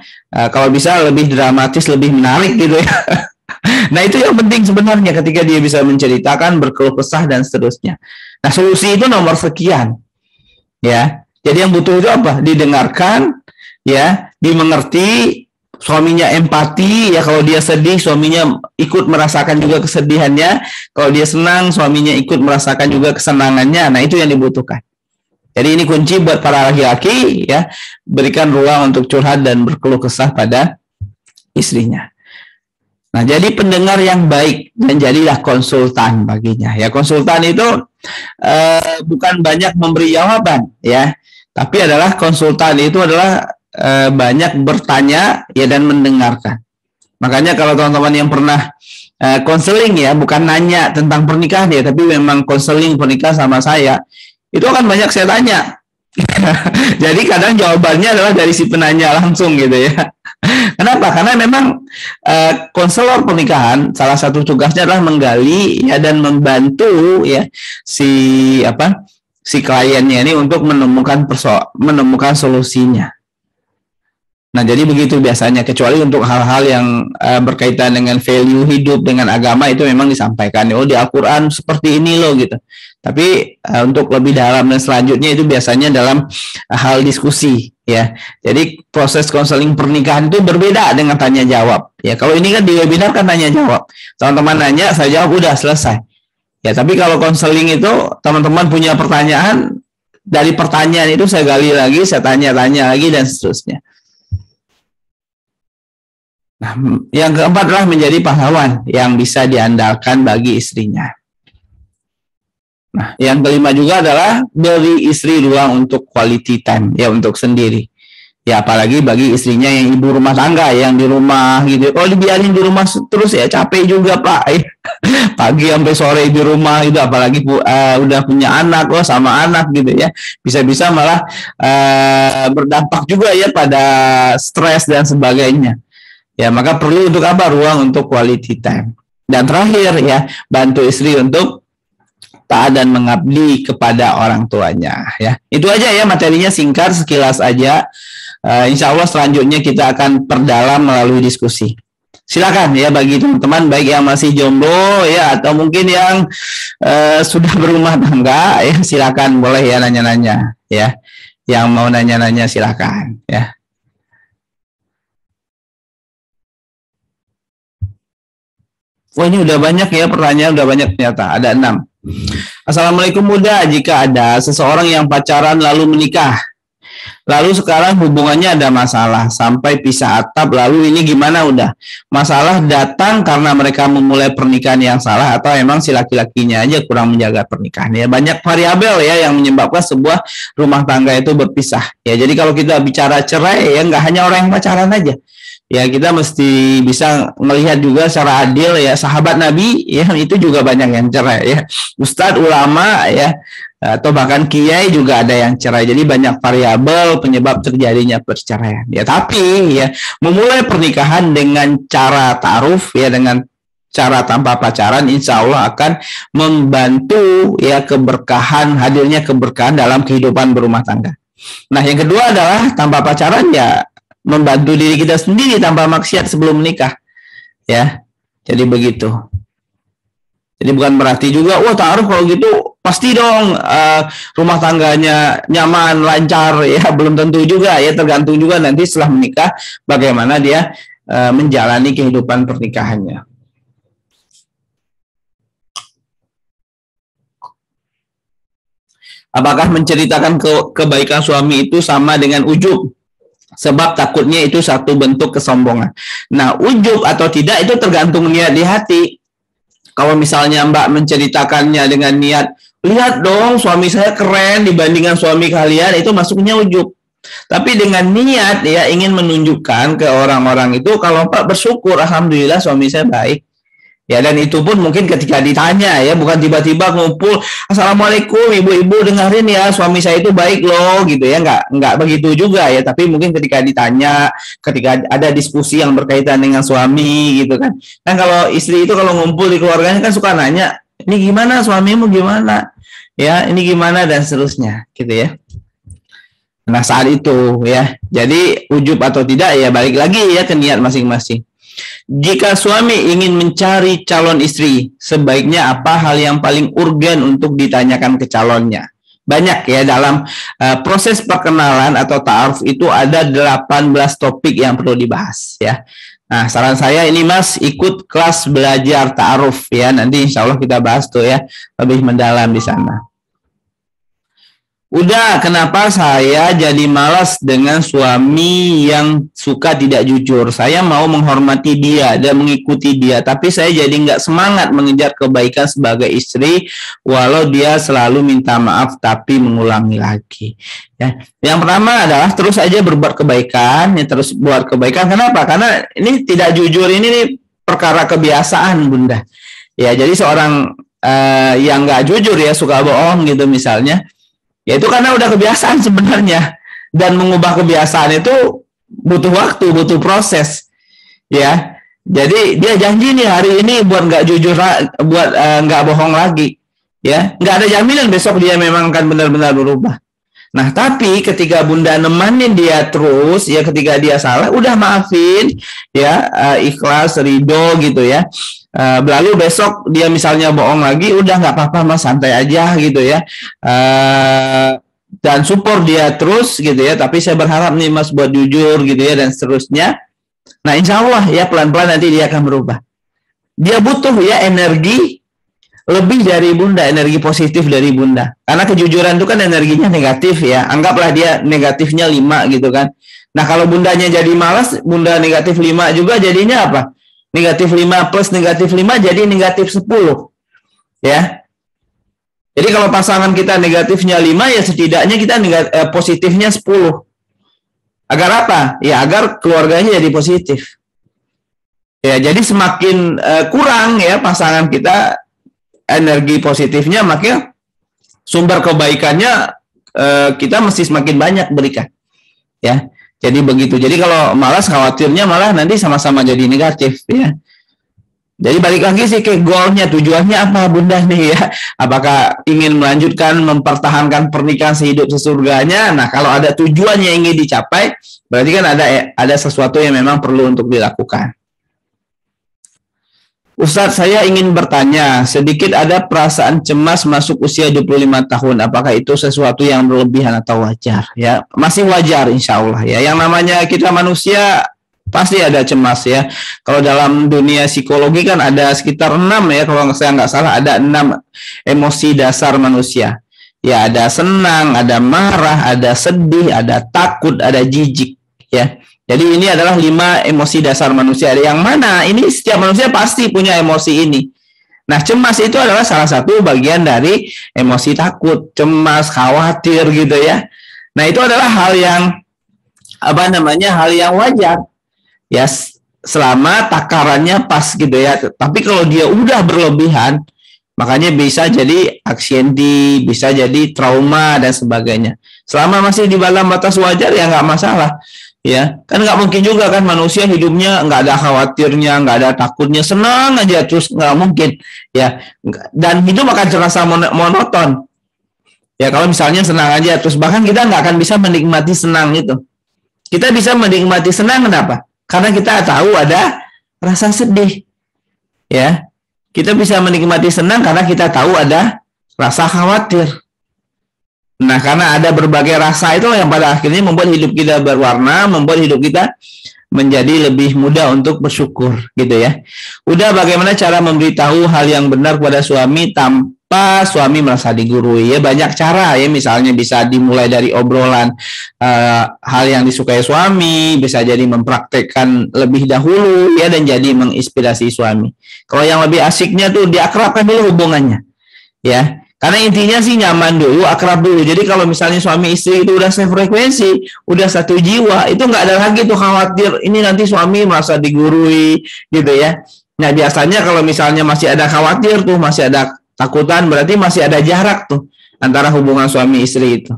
kalau bisa lebih dramatis, lebih menarik gitu ya. Nah, itu yang penting sebenarnya, ketika dia bisa menceritakan, berkeluh kesah dan seterusnya. Nah, solusi itu nomor sekian ya. Jadi yang butuh itu apa? Didengarkan ya, dimengerti, suaminya empati, ya kalau dia sedih suaminya ikut merasakan juga kesedihannya, kalau dia senang suaminya ikut merasakan juga kesenangannya. Nah, itu yang dibutuhkan. Jadi ini kunci buat para laki-laki, ya, berikan ruang untuk curhat dan berkeluh kesah pada istrinya. Nah, jadi pendengar yang baik dan jadilah konsultan baginya. Ya, konsultan itu bukan banyak memberi jawaban, ya, tapi adalah konsultan itu adalah banyak bertanya, ya, dan mendengarkan. Makanya kalau teman-teman yang pernah konseling, ya, bukan nanya tentang pernikahan ya, tapi memang konseling pernikahan sama saya, itu akan banyak saya tanya. Jadi kadang jawabannya adalah dari si penanya langsung gitu ya. Kenapa? Karena memang konselor pernikahan salah satu tugasnya adalah menggali, ya, dan membantu, ya, si kliennya ini untuk menemukan solusinya. Nah, jadi begitu biasanya, kecuali untuk hal-hal yang berkaitan dengan value hidup, dengan agama, itu memang disampaikan, oh di Al-Quran seperti ini loh gitu. Tapi untuk lebih dalam dan selanjutnya itu biasanya dalam hal diskusi, ya. Jadi proses konseling pernikahan itu berbeda dengan tanya jawab. Ya, kalau ini kan di webinar kan tanya jawab. Teman-teman nanya, saya jawab, udah selesai. Ya, tapi kalau konseling itu teman-teman punya pertanyaan, dari pertanyaan itu saya gali lagi, saya tanya-tanya lagi dan seterusnya. Nah, yang keempat adalah menjadi pahlawan yang bisa diandalkan bagi istrinya. Nah, yang kelima juga adalah beri istri ruang untuk quality time, ya, untuk sendiri. Ya, apalagi bagi istrinya yang ibu rumah tangga, yang di rumah gitu. Kalau dibiarin di rumah terus ya capek juga, Pak. Pagi sampai sore di rumah itu, apalagi udah punya anak, sama anak gitu ya. Bisa-bisa malah berdampak juga ya pada stres dan sebagainya. Ya, maka perlu untuk apa? Ruang untuk quality time. Dan terakhir, ya, bantu istri untuk taat dan mengabdi kepada orang tuanya, ya. Itu aja ya materinya, singkat, sekilas aja. Insya Allah selanjutnya kita akan perdalam melalui diskusi. Silakan ya bagi teman-teman baik yang masih jomblo, ya, atau mungkin yang sudah berumah tangga, ya, silakan boleh ya nanya-nanya, ya. Yang mau nanya-nanya silakan, ya. Wah, ini udah banyak ya pertanyaan, udah banyak ternyata. Ada 6. Assalamualaikum Bunda, jika ada seseorang yang pacaran lalu menikah, lalu sekarang hubungannya ada masalah sampai pisah atap, lalu ini gimana udah? Masalah datang karena mereka memulai pernikahan yang salah atau emang si laki-lakinya aja kurang menjaga pernikahan? Ya, banyak variabel ya yang menyebabkan sebuah rumah tangga itu berpisah. Ya, jadi kalau kita bicara cerai ya nggak hanya orang yang pacaran aja. Ya, kita mesti bisa melihat juga secara adil ya, sahabat Nabi ya itu juga banyak yang cerai ya. Ustadz, ulama ya, atau bahkan kiai juga ada yang cerai. Jadi banyak variabel penyebab terjadinya perceraian. Ya, tapi ya memulai pernikahan dengan cara ta'aruf ya, dengan cara tanpa pacaran, insya Allah akan membantu ya keberkahan, hadirnya keberkahan dalam kehidupan berumah tangga. Nah, yang kedua adalah tanpa pacaran ya membantu diri kita sendiri tanpa maksiat sebelum menikah, ya. Jadi begitu. Jadi bukan berarti juga, wah ta'aruf kalau gitu pasti dong rumah tangganya nyaman, lancar, ya. Belum tentu juga, ya. Tergantung juga nanti setelah menikah bagaimana dia menjalani kehidupan pernikahannya. Apakah menceritakan kebaikan suami itu sama dengan ujub? Sebab takutnya itu satu bentuk kesombongan. Nah, ujub atau tidak itu tergantung niat di hati. Kalau misalnya Mbak menceritakannya dengan niat, lihat dong suami saya keren dibandingkan suami kalian, itu masuknya ujub. Tapi dengan niat ya ingin menunjukkan ke orang-orang itu kalau Mbak bersyukur, alhamdulillah suami saya baik. Ya, dan itu pun mungkin ketika ditanya ya, bukan tiba-tiba ngumpul, assalamualaikum ibu-ibu dengerin ya suami saya itu baik loh gitu ya, nggak begitu juga ya, tapi mungkin ketika ditanya, ketika ada diskusi yang berkaitan dengan suami gitu kan. Kan kalau istri itu kalau ngumpul di keluarganya kan suka nanya, ini gimana suamimu gimana? Ya, ini gimana dan seterusnya gitu ya. Nah, saat itu ya, jadi ujub atau tidak ya balik lagi ya ke niat masing-masing. Jika suami ingin mencari calon istri, sebaiknya apa hal yang paling urgen untuk ditanyakan ke calonnya? banyak ya dalam proses perkenalan atau ta'aruf itu ada 18 topik yang perlu dibahas ya. Nah, saran saya ini Mas ikut kelas belajar ta'aruf ya. Nanti insya Allah kita bahas tuh ya lebih mendalam di sana. Udah, kenapa saya jadi malas dengan suami yang suka tidak jujur? Saya mau menghormati dia dan mengikuti dia, tapi saya jadi nggak semangat mengejar kebaikan sebagai istri, walau dia selalu minta maaf tapi mengulangi lagi. Ya, yang pertama adalah terus aja berbuat kebaikan, ya terus buat kebaikan. Kenapa? Karena ini tidak jujur ini nih perkara kebiasaan, Bunda. Ya, jadi seorang yang nggak jujur ya suka bohong gitu misalnya. Ya itu karena udah kebiasaan sebenarnya, dan mengubah kebiasaan itu butuh waktu, butuh proses, ya. Jadi dia janji nih hari ini buat nggak jujur, buat nggak bohong lagi, ya. Nggak ada jaminan besok dia memang akan benar-benar berubah. Nah tapi ketika Bunda nemanin dia terus, ya ketika dia salah, udah maafin, ya ikhlas, ridho gitu ya. Lalu besok dia misalnya bohong lagi, udah nggak apa-apa Mas, santai aja gitu ya, dan support dia terus gitu ya. Tapi saya berharap nih Mas buat jujur gitu ya, dan seterusnya. Nah insya Allah ya pelan-pelan nanti dia akan berubah. Dia butuh ya energi lebih dari Bunda, energi positif dari Bunda, karena kejujuran itu kan energinya negatif ya. Anggaplah dia negatifnya 5 gitu kan. Nah kalau Bundanya jadi malas, Bunda negatif 5 juga, jadinya apa? Negatif 5 plus negatif 5 jadi negatif 10 ya. Jadi kalau pasangan kita negatifnya 5 ya setidaknya kita positifnya 10. Agar apa? Ya agar keluarganya jadi positif. Ya jadi semakin kurang ya pasangan kita energi positifnya, makanya sumber kebaikannya kita mesti semakin banyak berikan ya. Jadi begitu. Jadi kalau malas, khawatirnya malah nanti sama-sama jadi negatif ya. Jadi balik lagi sih ke goalnya, tujuannya apa Bunda nih ya? Apakah ingin melanjutkan mempertahankan pernikahan sehidup sesurganya? Nah kalau ada tujuan yang ingin dicapai, berarti kan ada sesuatu yang memang perlu untuk dilakukan. Ustadz, saya ingin bertanya, sedikit ada perasaan cemas masuk usia 25 tahun. Apakah itu sesuatu yang berlebihan atau wajar? Ya, masih wajar insya Allah ya. Yang namanya kita manusia pasti ada cemas ya. Kalau dalam dunia psikologi kan ada sekitar 6 ya, kalau saya nggak salah ada 6 emosi dasar manusia. Ya, ada senang, ada marah, ada sedih, ada takut, ada jijik ya. Jadi ini adalah 5 emosi dasar manusia. Yang mana ini setiap manusia pasti punya emosi ini. Nah cemas itu adalah salah satu bagian dari emosi takut, cemas, khawatir gitu ya. Nah itu adalah hal yang hal yang wajar ya, selama takarannya pas gitu ya. Tapi kalau dia udah berlebihan, makanya bisa jadi anxiety, bisa jadi trauma dan sebagainya. Selama masih di dalam batas wajar ya nggak masalah. Ya, kan nggak mungkin juga kan manusia hidupnya nggak ada khawatirnya, nggak ada takutnya, senang aja terus, nggak mungkin ya. Dan hidup akan terasa monoton. Ya kalau misalnya senang aja terus, bahkan kita nggak akan bisa menikmati senang itu. Kita bisa menikmati senang kenapa? Karena kita tahu ada rasa sedih. Ya, kita bisa menikmati senang karena kita tahu ada rasa khawatir. Nah, karena ada berbagai rasa itu yang pada akhirnya membuat hidup kita berwarna, membuat hidup kita menjadi lebih mudah untuk bersyukur, gitu ya. Udah, bagaimana cara memberitahu hal yang benar kepada suami tanpa suami merasa digurui? Ya, banyak cara ya. Misalnya bisa dimulai dari obrolan hal yang disukai suami, bisa jadi mempraktekkan lebih dahulu ya, dan jadi menginspirasi suami. Kalau yang lebih asiknya tuh diakrabkan dulu hubungannya, ya. Karena intinya sih nyaman dulu, akrab dulu. Jadi kalau misalnya suami istri itu udah sefrekuensi, udah satu jiwa, itu nggak ada lagi tuh khawatir ini nanti suami merasa digurui gitu ya. Nah biasanya kalau misalnya masih ada khawatir tuh, masih ada takutan, berarti masih ada jarak tuh antara hubungan suami istri itu.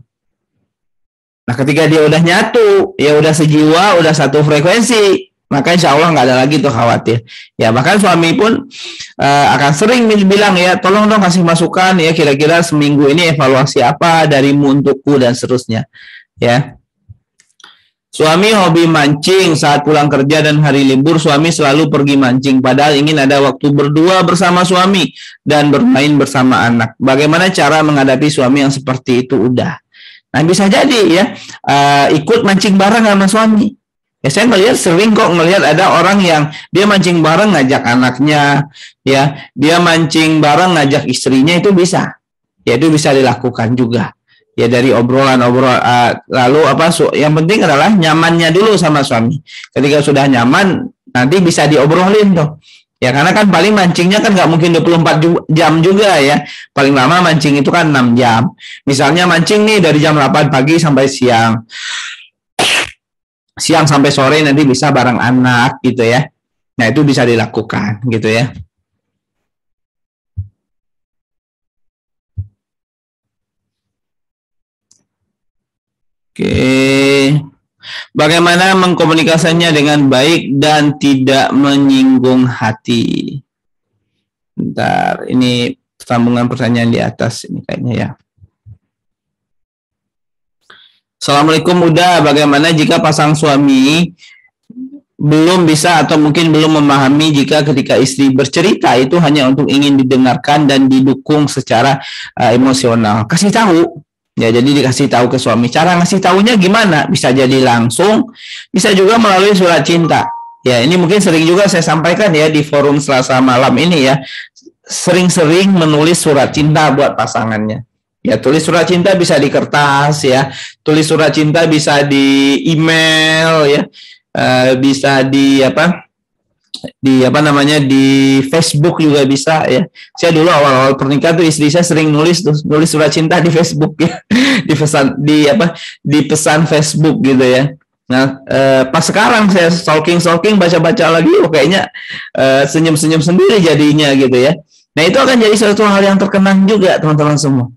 Nah ketika dia udah nyatu, ya udah sejiwa, udah satu frekuensi, maka insya Allah nggak ada lagi tuh khawatir. Ya bahkan suami pun akan sering bilang ya, tolong dong kasih masukan ya, kira-kira seminggu ini evaluasi apa darimu untukku dan seterusnya. Ya, Suami hobi mancing, saat pulang kerja dan hari libur suami selalu pergi mancing padahal ingin ada waktu berdua bersama suami dan bermain bersama anak. Bagaimana cara menghadapi suami yang seperti itu? Udah. Nah, bisa jadi ya ikut mancing bareng sama suami. Ya, saya sering kok ngelihat ada orang yang dia mancing bareng ngajak anaknya, ya, dia mancing bareng ngajak istrinya, itu bisa. Ya, itu bisa dilakukan juga. Ya, dari obrolan-obrolan lalu yang penting adalah nyamannya dulu sama suami. Ketika sudah nyaman, nanti bisa diobrolin tuh. Ya, karena kan paling mancingnya kan nggak mungkin 24 jam juga ya. Paling lama mancing itu kan 6 jam. Misalnya mancing nih dari jam 8 pagi sampai siang. Siang sampai sore nanti bisa bareng anak gitu ya. Nah, itu bisa dilakukan gitu ya. Oke. Bagaimana mengkomunikasikannya dengan baik dan tidak menyinggung hati? Bentar, ini sambungan pertanyaan di atas ini kayaknya ya. Assalamualaikum, udah. Bagaimana jika pasang suami belum bisa atau mungkin belum memahami jika ketika istri bercerita itu hanya untuk ingin didengarkan dan didukung secara emosional? Kasih tahu. Ya, jadi dikasih tahu ke suami. Cara ngasih tahunya gimana? Bisa jadi langsung, bisa juga melalui surat cinta. Ya, ini mungkin sering juga saya sampaikan ya di forum Selasa malam ini ya. Sering-sering menulis surat cinta buat pasangannya. Ya, tulis surat cinta bisa di kertas ya. Tulis surat cinta bisa di email ya. Bisa di Facebook juga bisa ya. Saya dulu awal-awal pernikahan tuh istri saya sering nulis surat cinta di Facebook ya. di pesan Facebook gitu ya. Nah, pas sekarang saya stalking baca-baca lagi, kayaknya senyum-senyum sendiri jadinya gitu ya. Nah, itu akan jadi suatu hal yang terkenang juga teman-teman semua.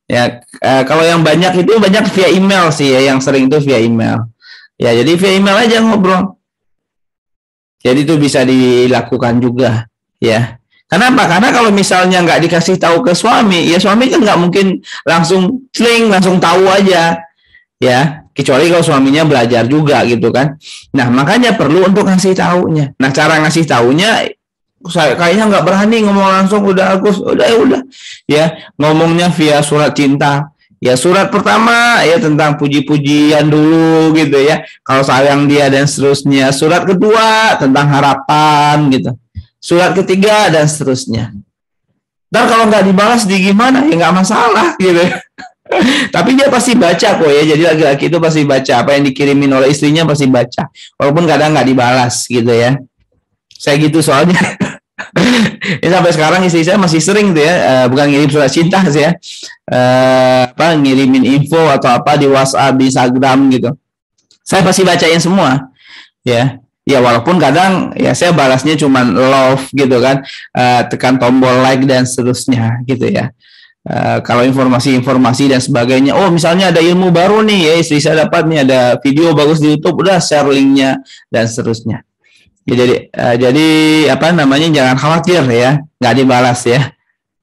Ya, kalau yang banyak itu banyak via email sih ya, yang sering itu via email. Ya, jadi via email aja ngobrol. Jadi itu bisa dilakukan juga, ya. Kenapa? Karena kalau misalnya nggak dikasih tahu ke suami, ya suami kan nggak mungkin langsung langsung tahu aja, ya. Kecuali kalau suaminya belajar juga gitu kan. Nah, makanya perlu untuk ngasih taunya. Nah, cara ngasih taunya, saya kayaknya nggak berani ngomong langsung, udah ya, ngomongnya via surat cinta. Ya, surat pertama ya tentang puji-pujian dulu gitu ya, kalau sayang dia dan seterusnya. Surat kedua tentang harapan gitu. Surat ketiga dan seterusnya. Dan kalau nggak dibalas di gimana ya nggak masalah gitu. Tapi dia pasti baca kok ya. Jadi laki-laki itu pasti baca apa yang dikirimin oleh istrinya, pasti baca. Walaupun kadang nggak dibalas gitu ya. Saya gitu soalnya. Ya, sampai sekarang istri saya masih sering tuh ya, bukan ngirim surat cinta sih ya, ngirimin info atau apa di WhatsApp, di Instagram gitu. Saya pasti bacain semua, ya. Ya, walaupun kadang ya saya balasnya cuma love gitu kan, tekan tombol like dan seterusnya gitu ya. Kalau informasi dan sebagainya, oh misalnya ada ilmu baru nih ya, istri saya dapat nih, ada video bagus di YouTube, udah share linknya dan seterusnya. Ya, jadi jangan khawatir ya, nggak dibalas ya.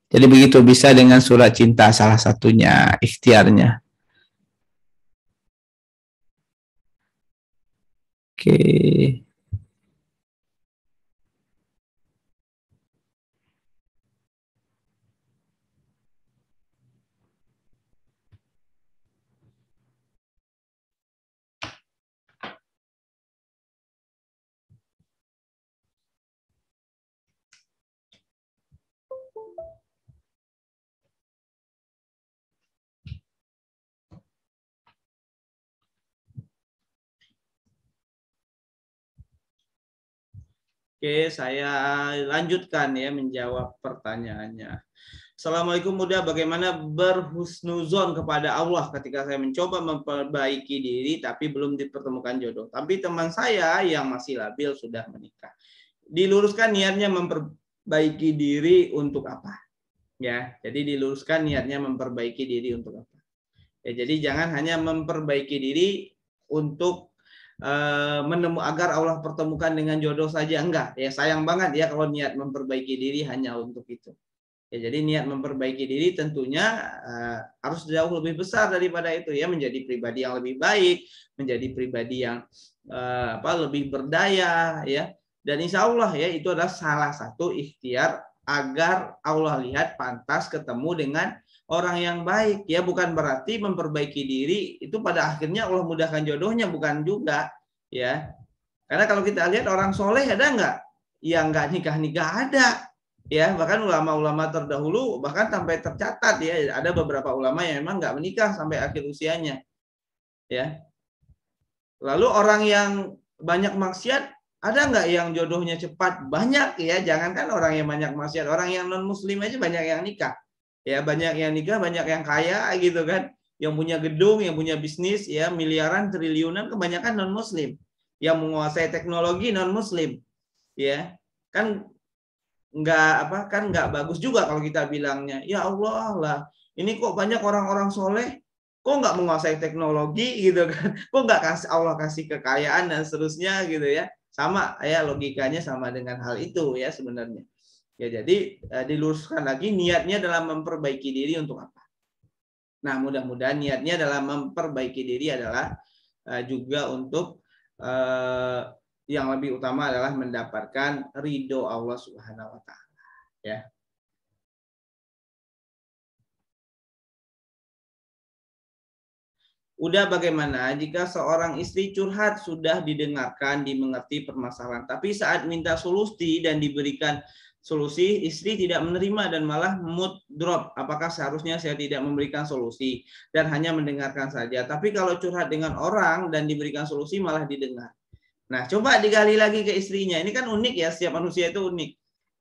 Jadi begitu bisa dengan surat cinta, salah satunya ikhtiarnya. Oke. Oke, saya lanjutkan ya menjawab pertanyaannya. Assalamualaikum, Muda. Bagaimana berhusnuzon kepada Allah ketika saya mencoba memperbaiki diri tapi belum dipertemukan jodoh. Tapi teman saya yang masih labil sudah menikah. Diluruskan niatnya memperbaiki diri untuk apa? Ya, jadi diluruskan niatnya memperbaiki diri untuk apa? Ya, jadi jangan hanya memperbaiki diri untuk agar Allah pertemukan dengan jodoh saja, enggak ya, sayang banget ya kalau niat memperbaiki diri hanya untuk itu Ya, jadi niat memperbaiki diri tentunya harus jauh lebih besar daripada itu ya, menjadi pribadi yang lebih baik, menjadi pribadi yang lebih berdaya ya. Dan insya Allah ya itu adalah salah satu ikhtiar agar Allah lihat pantas ketemu dengan orang yang baik ya, bukan berarti memperbaiki diri itu pada akhirnya Allah mudahkan jodohnya, bukan juga ya. Karena kalau kita lihat orang soleh ada nggak yang nggak nikah-nikah, ada ya, bahkan ulama-ulama terdahulu bahkan sampai tercatat ya, ada beberapa ulama yang memang nggak menikah sampai akhir usianya ya. Lalu orang yang banyak maksiat ada nggak yang jodohnya cepat? Banyak ya, jangankan orang yang banyak maksiat, orang yang non muslim aja banyak yang nikah ya, banyak yang nikah, banyak yang kaya gitu kan, yang punya gedung, yang punya bisnis ya miliaran, triliunan, kebanyakan non muslim, yang menguasai teknologi non muslim ya. Kan nggak bagus juga kalau kita bilangnya ya Allah lah, ini kok banyak orang-orang soleh kok nggak menguasai teknologi gitu kan, kok nggak Allah kasih kekayaan dan seterusnya gitu ya. Sama ya, logikanya sama dengan hal itu ya sebenarnya ya. Jadi diluruskan lagi, niatnya dalam memperbaiki diri untuk apa. Nah, mudah-mudahan niatnya dalam memperbaiki diri adalah juga untuk yang lebih utama adalah mendapatkan ridho Allah Subhanahu wa taala ya. Udah bagaimana jika seorang istri curhat, sudah didengarkan, dimengerti permasalahan, tapi saat minta solusi dan diberikan solusi, istri tidak menerima dan malah mood drop. Apakah seharusnya saya tidak memberikan solusi dan hanya mendengarkan saja? Tapi kalau curhat dengan orang dan diberikan solusi malah didengar. Nah, coba digali lagi ke istrinya. Ini kan unik ya, setiap manusia itu unik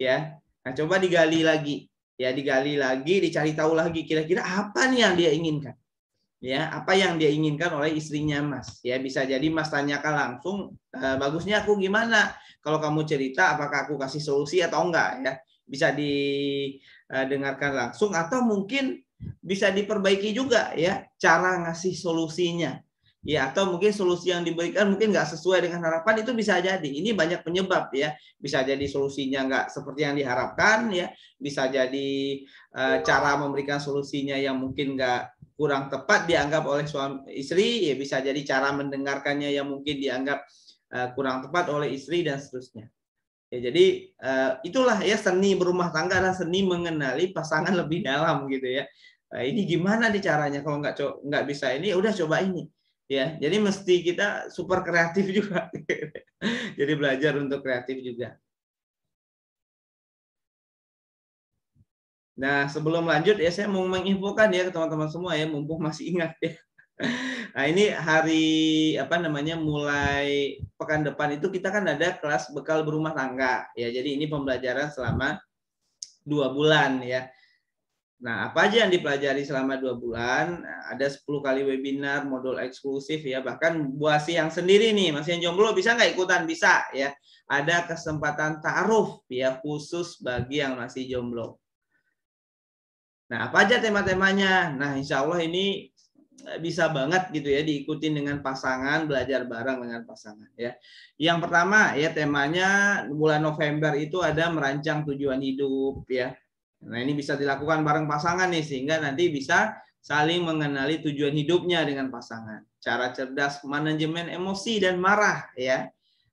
ya. Nah, coba digali lagi. Ya, digali lagi, dicari tahu lagi kira-kira apa nih yang dia inginkan. Ya, apa yang dia inginkan oleh istrinya Mas. Ya, bisa jadi Mas tanyakan langsung, bagusnya aku gimana? Kalau kamu cerita, apakah aku kasih solusi atau enggak ya? Bisa didengarkan langsung, atau mungkin bisa diperbaiki juga ya cara ngasih solusinya. Ya, atau mungkin solusi yang diberikan mungkin nggak sesuai dengan harapan, itu bisa jadi. Ini banyak penyebab ya. Bisa jadi solusinya nggak seperti yang diharapkan ya. Bisa jadi cara memberikan solusinya yang mungkin nggak, kurang tepat dianggap oleh suami istri ya, bisa jadi cara mendengarkannya yang mungkin dianggap kurang tepat oleh istri dan seterusnya. Ya, jadi itulah ya seni berumah tangga dan seni mengenali pasangan lebih dalam gitu ya. Ini gimana nih caranya, kalau nggak bisa ini udah coba ini ya. Jadi mesti kita super kreatif juga. Jadi belajar untuk kreatif juga. Nah, sebelum lanjut ya, saya mau menginfokan ya ke teman-teman semua ya, mumpung masih ingat ya. Nah, ini hari mulai pekan depan itu kita kan ada kelas bekal berumah tangga ya. Jadi ini pembelajaran selama 2 bulan ya. Nah, apa aja yang dipelajari selama 2 bulan? Nah, ada 10 kali webinar, modul eksklusif ya. Bahkan buat yang sendiri nih, masih yang jomblo bisa nggak ikutan? Bisa ya. Ada kesempatan ta'aruf ya khusus bagi yang masih jomblo. Nah, apa aja tema-temanya? Nah, insya Allah ini bisa banget gitu ya diikutin dengan pasangan, belajar bareng dengan pasangan ya. Yang pertama ya temanya bulan November itu ada merancang tujuan hidup ya. Nah, ini bisa dilakukan bareng pasangan nih sehingga nanti bisa saling mengenali tujuan hidupnya dengan pasangan. Cara cerdas manajemen emosi dan marah ya.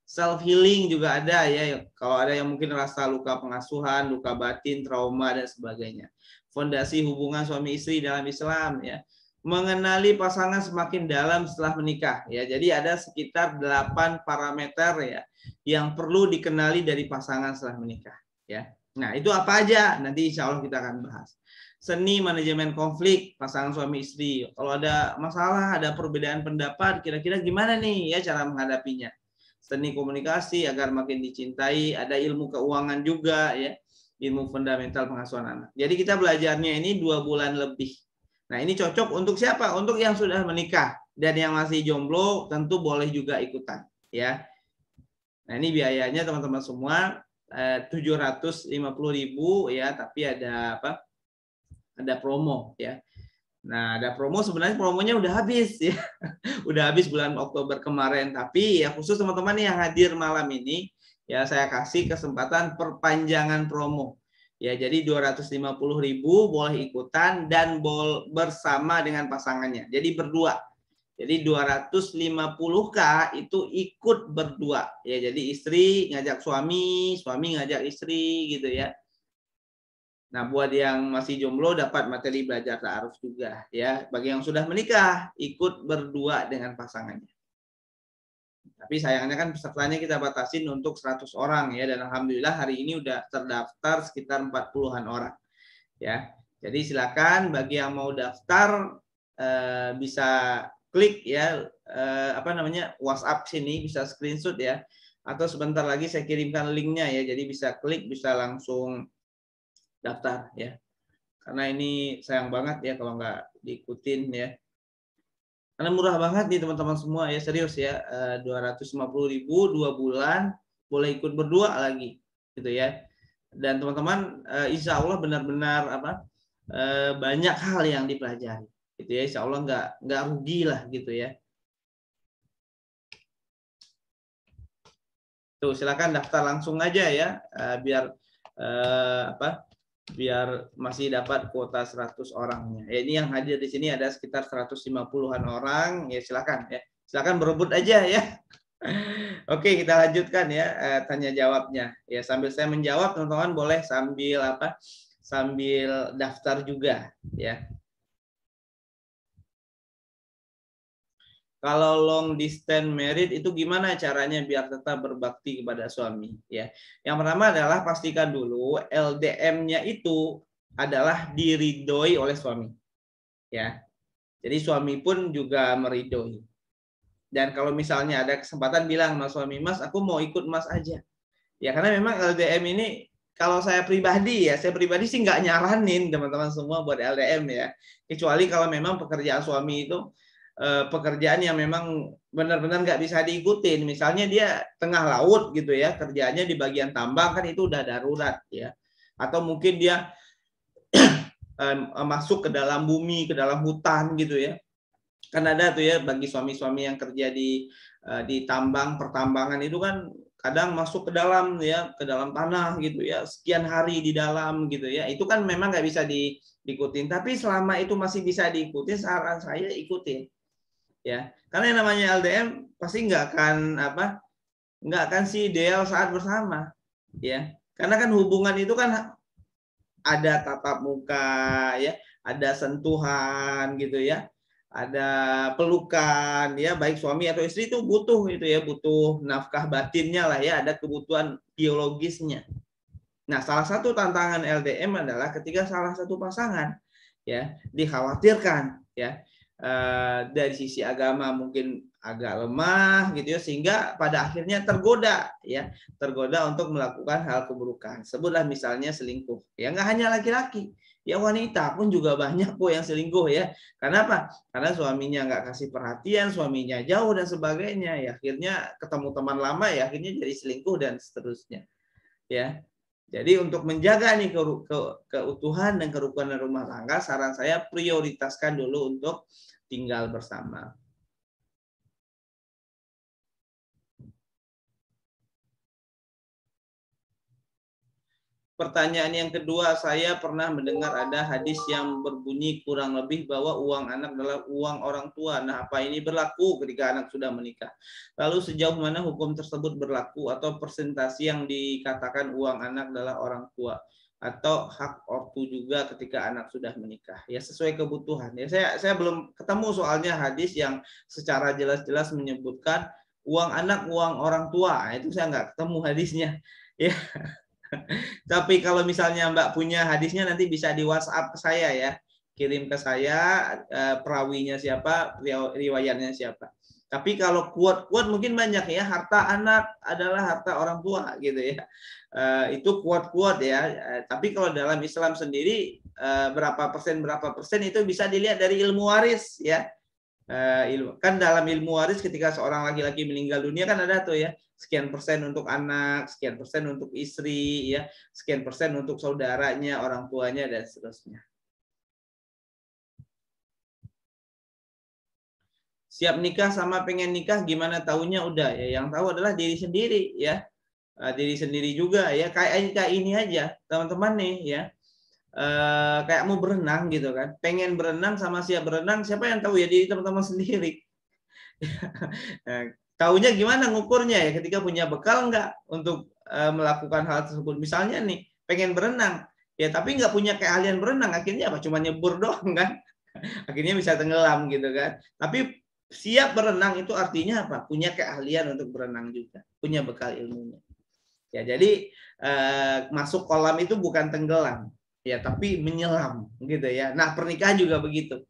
Self healing juga ada ya. Kalau ada yang mungkin rasa luka pengasuhan, luka batin, trauma dan sebagainya. Fondasi hubungan suami istri dalam Islam ya. Mengenali pasangan semakin dalam setelah menikah ya. Jadi ada sekitar 8 parameter ya yang perlu dikenali dari pasangan setelah menikah ya. Nah, itu apa aja? Nanti insya Allah kita akan bahas. Seni manajemen konflik pasangan suami istri. Kalau ada masalah, ada perbedaan pendapat, kira-kira gimana nih ya cara menghadapinya? Seni komunikasi agar makin dicintai. Ada ilmu keuangan juga ya, ilmu fundamental pengasuhan anak. Jadi kita belajarnya ini 2 bulan lebih. Nah, ini cocok untuk siapa? Untuk yang sudah menikah dan yang masih jomblo tentu boleh juga ikutan ya. Nah, ini biayanya teman-teman semua 750.000 ya, tapi ada apa? Ada promo ya. Nah, ada promo, sebenarnya promonya udah habis ya. Udah habis bulan Oktober kemarin, tapi ya khusus teman-teman yang hadir malam ini ya saya kasih kesempatan perpanjangan promo. Ya, jadi 250.000 boleh ikutan dan bersama dengan pasangannya. Jadi berdua. Jadi 250K itu ikut berdua. Ya, jadi istri ngajak suami, suami ngajak istri gitu ya. Nah, buat yang masih jomblo dapat materi belajar ta'aruf juga ya. Bagi yang sudah menikah ikut berdua dengan pasangannya. Tapi sayangnya kan pesertanya kita batasin untuk 100 orang ya, dan alhamdulillah hari ini udah terdaftar sekitar 40-an orang ya. Jadi silakan bagi yang mau daftar bisa klik ya WhatsApp sini, bisa screenshot ya, atau sebentar lagi saya kirimkan linknya ya. Jadi bisa klik, bisa langsung daftar ya. Karena ini sayang banget ya kalau nggak diikutin ya. Karena murah banget nih teman-teman semua ya, serius ya, 250.000 2 bulan, boleh ikut berdua lagi gitu ya. Dan teman-teman insya Allah benar-benar banyak hal yang dipelajari gitu ya, insya Allah nggak rugi lah gitu ya. Tuh silakan daftar langsung aja ya, biar biar masih dapat kuota 100 orangnya. Ya, ini yang hadir di sini ada sekitar 150-an orang. Ya silakan ya. Silakan berebut aja ya. Oke, kita lanjutkan ya tanya jawabnya. Ya, sambil saya menjawab teman-teman boleh sambil sambil daftar juga ya. Kalau long distance married itu gimana caranya biar tetap berbakti kepada suami ya. Yang pertama adalah pastikan dulu LDM-nya itu adalah diridhoi oleh suami. Ya. Jadi suami pun juga meridhoi. Dan kalau misalnya ada kesempatan bilang sama suami, "Mas, aku mau ikut Mas aja." Ya karena memang LDM ini kalau saya pribadi sih nggak nyaranin teman-teman semua buat LDM ya. Kecuali kalau memang pekerjaan suami itu pekerjaan yang memang benar-benar nggak bisa diikutin. Misalnya dia tengah laut gitu ya, kerjanya di bagian tambang kan itu udah darurat ya. Atau mungkin dia masuk ke dalam bumi, ke dalam hutan gitu ya. Kan ada tuh ya bagi suami-suami yang kerja di tambang, pertambangan itu kan kadang masuk ke dalam ya, ke dalam tanah gitu ya, sekian hari di dalam gitu ya. Itu kan memang nggak bisa diikutin. Tapi selama itu masih bisa diikuti, saran saya ikutin ya, karena yang namanya LDM pasti nggak akan sih ideal saat bersama ya, karena kan hubungan itu kan ada tatap muka ya, ada sentuhan gitu ya, ada pelukan ya, baik suami atau istri itu butuh itu ya, butuh nafkah batinnya lah ya, ada kebutuhan biologisnya. Nah, salah satu tantangan LDM adalah ketika salah satu pasangan ya dikhawatirkan ya dari sisi agama mungkin agak lemah gitu ya, sehingga pada akhirnya tergoda untuk melakukan hal keburukan, sebutlah misalnya selingkuh ya. Nggak hanya laki-laki ya, wanita pun juga banyak kok yang selingkuh ya. Karena apa? Karena suaminya nggak kasih perhatian, suaminya jauh dan sebagainya ya, akhirnya ketemu teman lama ya, akhirnya jadi selingkuh dan seterusnya ya. Jadi untuk menjaga nih keutuhan dan kerukunan rumah tangga, saran saya prioritaskan dulu untuk tinggal bersama. Pertanyaan yang kedua, saya pernah mendengar ada hadis yang berbunyi kurang lebih bahwa uang anak adalah uang orang tua. Nah, apa ini berlaku ketika anak sudah menikah? Lalu sejauh mana hukum tersebut berlaku, atau persentase yang dikatakan uang anak adalah orang tua, atau hak ortu juga ketika anak sudah menikah? Ya sesuai kebutuhan. Ya saya belum ketemu soalnya hadis yang secara jelas-jelas menyebutkan uang anak uang orang tua. Nah, itu saya nggak ketemu hadisnya. Ya. Tapi kalau misalnya Mbak punya hadisnya, nanti bisa di WhatsApp ke saya ya. Kirim ke saya perawinya siapa, riwayatnya siapa. Tapi kalau kuat mungkin banyak ya, harta anak adalah harta orang tua gitu ya. Itu kuat ya. Tapi kalau dalam Islam sendiri berapa persen itu bisa dilihat dari ilmu waris ya. Kan dalam ilmu waris ketika seorang laki-laki meninggal dunia kan ada tuh ya, sekian persen untuk anak, sekian persen untuk istri ya, sekian persen untuk saudaranya, orang tuanya dan seterusnya. Siap nikah sama pengen nikah, gimana tahunya? Udah ya, yang tahu adalah diri sendiri ya. diri sendiri juga ya. Kayak ini aja teman-teman nih ya, kayak mau berenang gitu kan, pengen berenang sama siap berenang, siapa yang tahu ya, diri teman-teman sendiri. Nah, taunya gimana ngukurnya ya, ketika punya bekal nggak untuk melakukan hal tersebut. Misalnya nih pengen berenang ya, tapi nggak punya keahlian berenang, akhirnya apa, cuma nyebur doang kan, akhirnya bisa tenggelam gitu kan. Tapi siap berenang itu artinya apa, punya keahlian untuk berenang juga, punya bekal ilmunya ya. Jadi masuk kolam itu bukan tenggelam ya, tapi menyelam gitu ya. Nah pernikahan juga begitu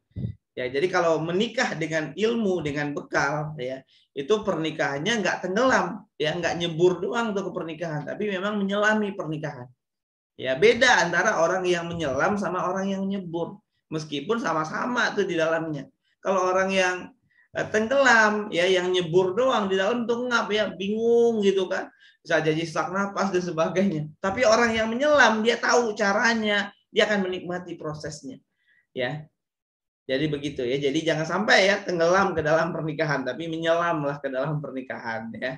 ya. Jadi kalau menikah dengan ilmu, dengan bekal ya, itu pernikahannya nggak tenggelam ya, nggak nyebur doang tuh ke pernikahan, tapi memang menyelami pernikahan ya. Beda antara orang yang menyelam sama orang yang nyebur, meskipun sama-sama tuh di dalamnya. Kalau orang yang tenggelam ya, yang nyebur doang di dalam tuh ngap ya, bingung gitu kan, bisa jadi sesak napas dan sebagainya. Tapi orang yang menyelam dia tahu caranya, dia akan menikmati prosesnya ya. Jadi begitu ya. Jadi jangan sampai ya tenggelam ke dalam pernikahan, tapi menyelamlah ke dalam pernikahan ya.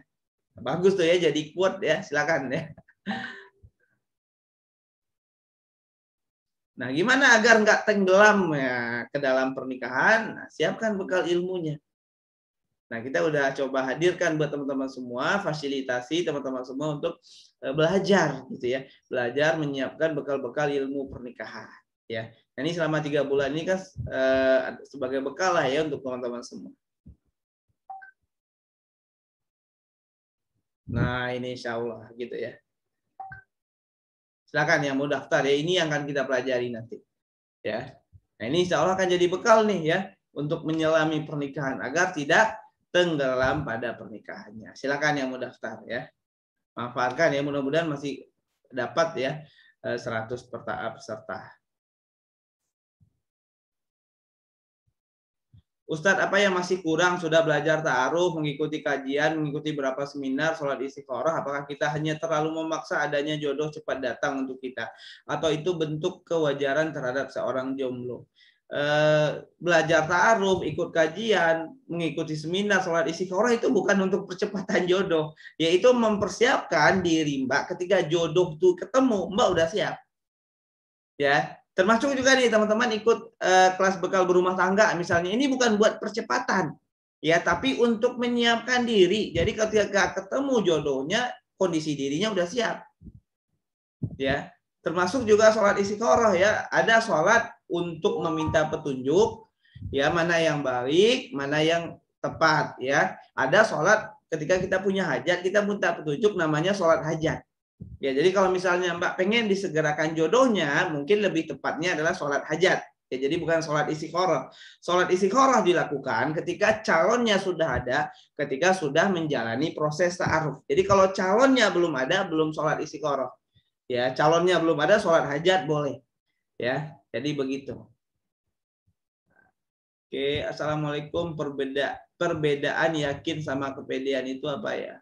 Bagus tuh ya, jadi quote ya, silakan ya. Nah, gimana agar nggak tenggelam ya ke dalam pernikahan? Nah, siapkan bekal ilmunya. Nah, kita udah coba hadirkan buat teman-teman semua, fasilitasi teman-teman semua untuk belajar gitu ya. Belajar menyiapkan bekal-bekal ilmu pernikahan ya. Nah, ini selama 3 bulan ini kan sebagai bekal lah ya untuk teman-teman semua. Nah, ini insya Allah gitu ya. Silakan yang mau daftar ya, ini yang akan kita pelajari nanti ya. Nah, ini insya Allah akan jadi bekal nih ya, untuk menyelami pernikahan agar tidak tenggelam pada pernikahannya. Silakan yang mau daftar ya. Manfaatkan ya, mudah-mudahan masih dapat ya 100 peserta. Ustadz, apa yang masih kurang? Sudah belajar ta'aruf, mengikuti kajian, mengikuti beberapa seminar, sholat istikharah. Apakah kita hanya terlalu memaksa adanya jodoh cepat datang untuk kita? Atau itu bentuk kewajaran terhadap seorang jomblo? Belajar ta'aruf, ikut kajian, mengikuti seminar, sholat istikharah itu bukan untuk percepatan jodoh. Yaitu mempersiapkan diri Mbak ketika jodoh itu ketemu, Mbak udah siap. Ya, termasuk juga nih teman-teman ikut kelas bekal berumah tangga misalnya, ini bukan buat percepatan ya, tapi untuk menyiapkan diri. Jadi ketika ketemu jodohnya, kondisi dirinya udah siap ya. Termasuk juga sholat istikharah ya, ada sholat untuk meminta petunjuk ya, mana yang baik, mana yang tepat ya. Ada sholat ketika kita punya hajat, kita minta petunjuk, namanya sholat hajat. Ya, jadi kalau misalnya Mbak pengen disegerakan jodohnya, mungkin lebih tepatnya adalah sholat hajat. Ya, jadi bukan sholat istikharah. Sholat istikharah dilakukan ketika calonnya sudah ada, ketika sudah menjalani proses ta'aruf. Jadi kalau calonnya belum ada, belum sholat istikharah. Ya, calonnya belum ada, sholat hajat boleh. Ya, jadi begitu. Oke, assalamualaikum. Perbedaan yakin sama kepedean itu apa ya?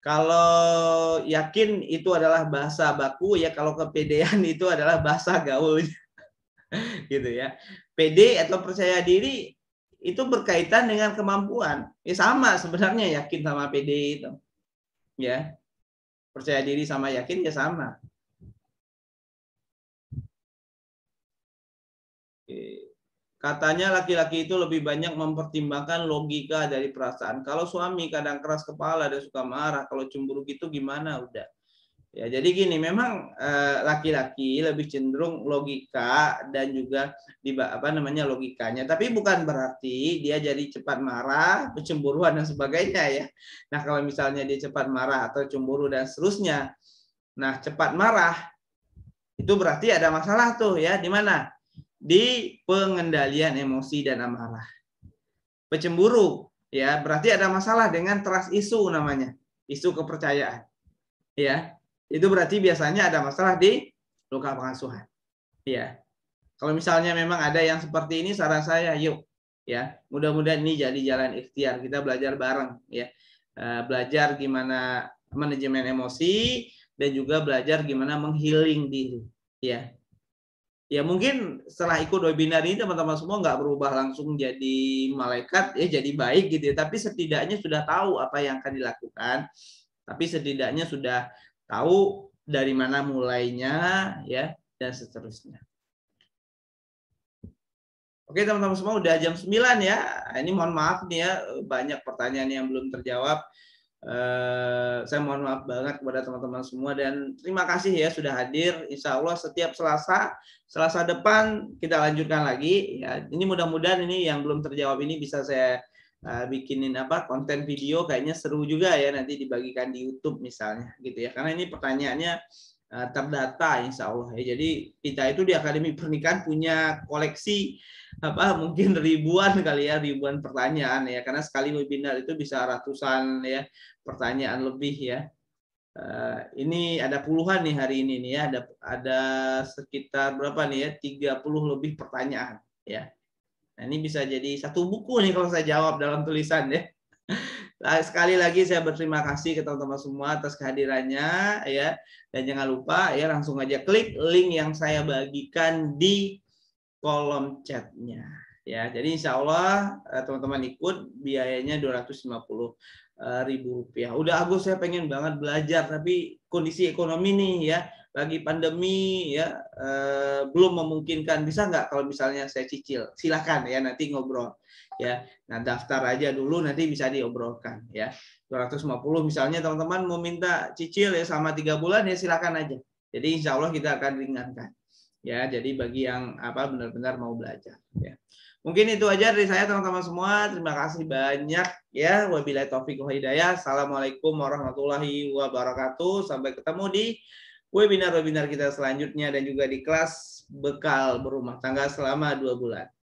Kalau yakin itu adalah bahasa baku ya, kalau kepedean itu adalah bahasa gaul gitu ya. Pede atau percaya diri itu berkaitan dengan kemampuan. Ya sama sebenarnya yakin sama pede itu. Ya. Percaya diri sama yakin ya sama. Oke. Katanya laki-laki itu lebih banyak mempertimbangkan logika dari perasaan. Kalau suami kadang keras kepala dan suka marah, kalau cemburu gitu gimana? Udah. Ya, jadi gini, memang laki-laki lebih cenderung logika dan juga logikanya, tapi bukan berarti dia jadi cepat marah, kecemburuan dan sebagainya ya. Nah, kalau misalnya dia cepat marah atau cemburu dan seterusnya, nah cepat marah itu berarti ada masalah tuh ya, di mana? Di pengendalian emosi dan amarah. Pecemburu ya, berarti ada masalah dengan trust issue namanya, isu kepercayaan. Ya, itu berarti biasanya ada masalah di luka pengasuhan. Ya, kalau misalnya memang ada yang seperti ini, saran saya yuk ya, mudah-mudahan ini jadi jalan ikhtiar, kita belajar bareng ya, belajar gimana manajemen emosi dan juga belajar gimana menghealing diri ya. Ya mungkin setelah ikut webinar ini teman-teman semua nggak berubah langsung jadi malaikat ya jadi baik gitu ya, tapi setidaknya sudah tahu apa yang akan dilakukan, tapi setidaknya sudah tahu dari mana mulainya ya dan seterusnya. Oke teman-teman semua udah jam 9 ya. Ini mohon maaf nih ya banyak pertanyaan yang belum terjawab. Saya mohon maaf banget kepada teman-teman semua dan terima kasih ya sudah hadir. Insya Allah setiap Selasa depan kita lanjutkan lagi. Ya, ini mudah-mudahan ini yang belum terjawab ini bisa saya bikinin konten video kayaknya seru juga ya nanti dibagikan di YouTube misalnya gitu ya. Karena ini pertanyaannya terdata Insya Allah ya. Jadi kita itu di Akademi Pernikahan punya koleksi mungkin ribuan pertanyaan ya karena sekali webinar itu bisa ratusan ya pertanyaan lebih ya. Ini ada puluhan nih hari ini nih ya ada sekitar berapa nih ya 30 lebih pertanyaan ya. Nah, ini bisa jadi satu buku nih kalau saya jawab dalam tulisan ya. Sekali lagi saya berterima kasih ke teman-teman semua atas kehadirannya ya dan jangan lupa ya langsung aja klik link yang saya bagikan di kolom chatnya ya. Jadi insya Allah teman-teman ikut biayanya Rp250.000. Udah Agus saya pengen banget belajar tapi kondisi ekonomi nih ya lagi pandemi ya belum memungkinkan. Bisa nggak kalau misalnya saya cicil? Silakan ya nanti ngobrol ya. Nah daftar aja dulu nanti bisa diobrolkan ya. 250 misalnya teman-teman mau minta cicil ya sama 3 bulan ya silakan aja. Jadi insya Allah kita akan ringankan. Ya, jadi bagi yang benar-benar mau belajar ya. Mungkin itu aja dari saya teman-teman semua. Terima kasih banyak ya. Wabillahi taufik wal hidayah. Assalamualaikum warahmatullahi wabarakatuh. Sampai ketemu di webinar-webinar kita selanjutnya dan juga di kelas bekal berumah tangga selama 2 bulan.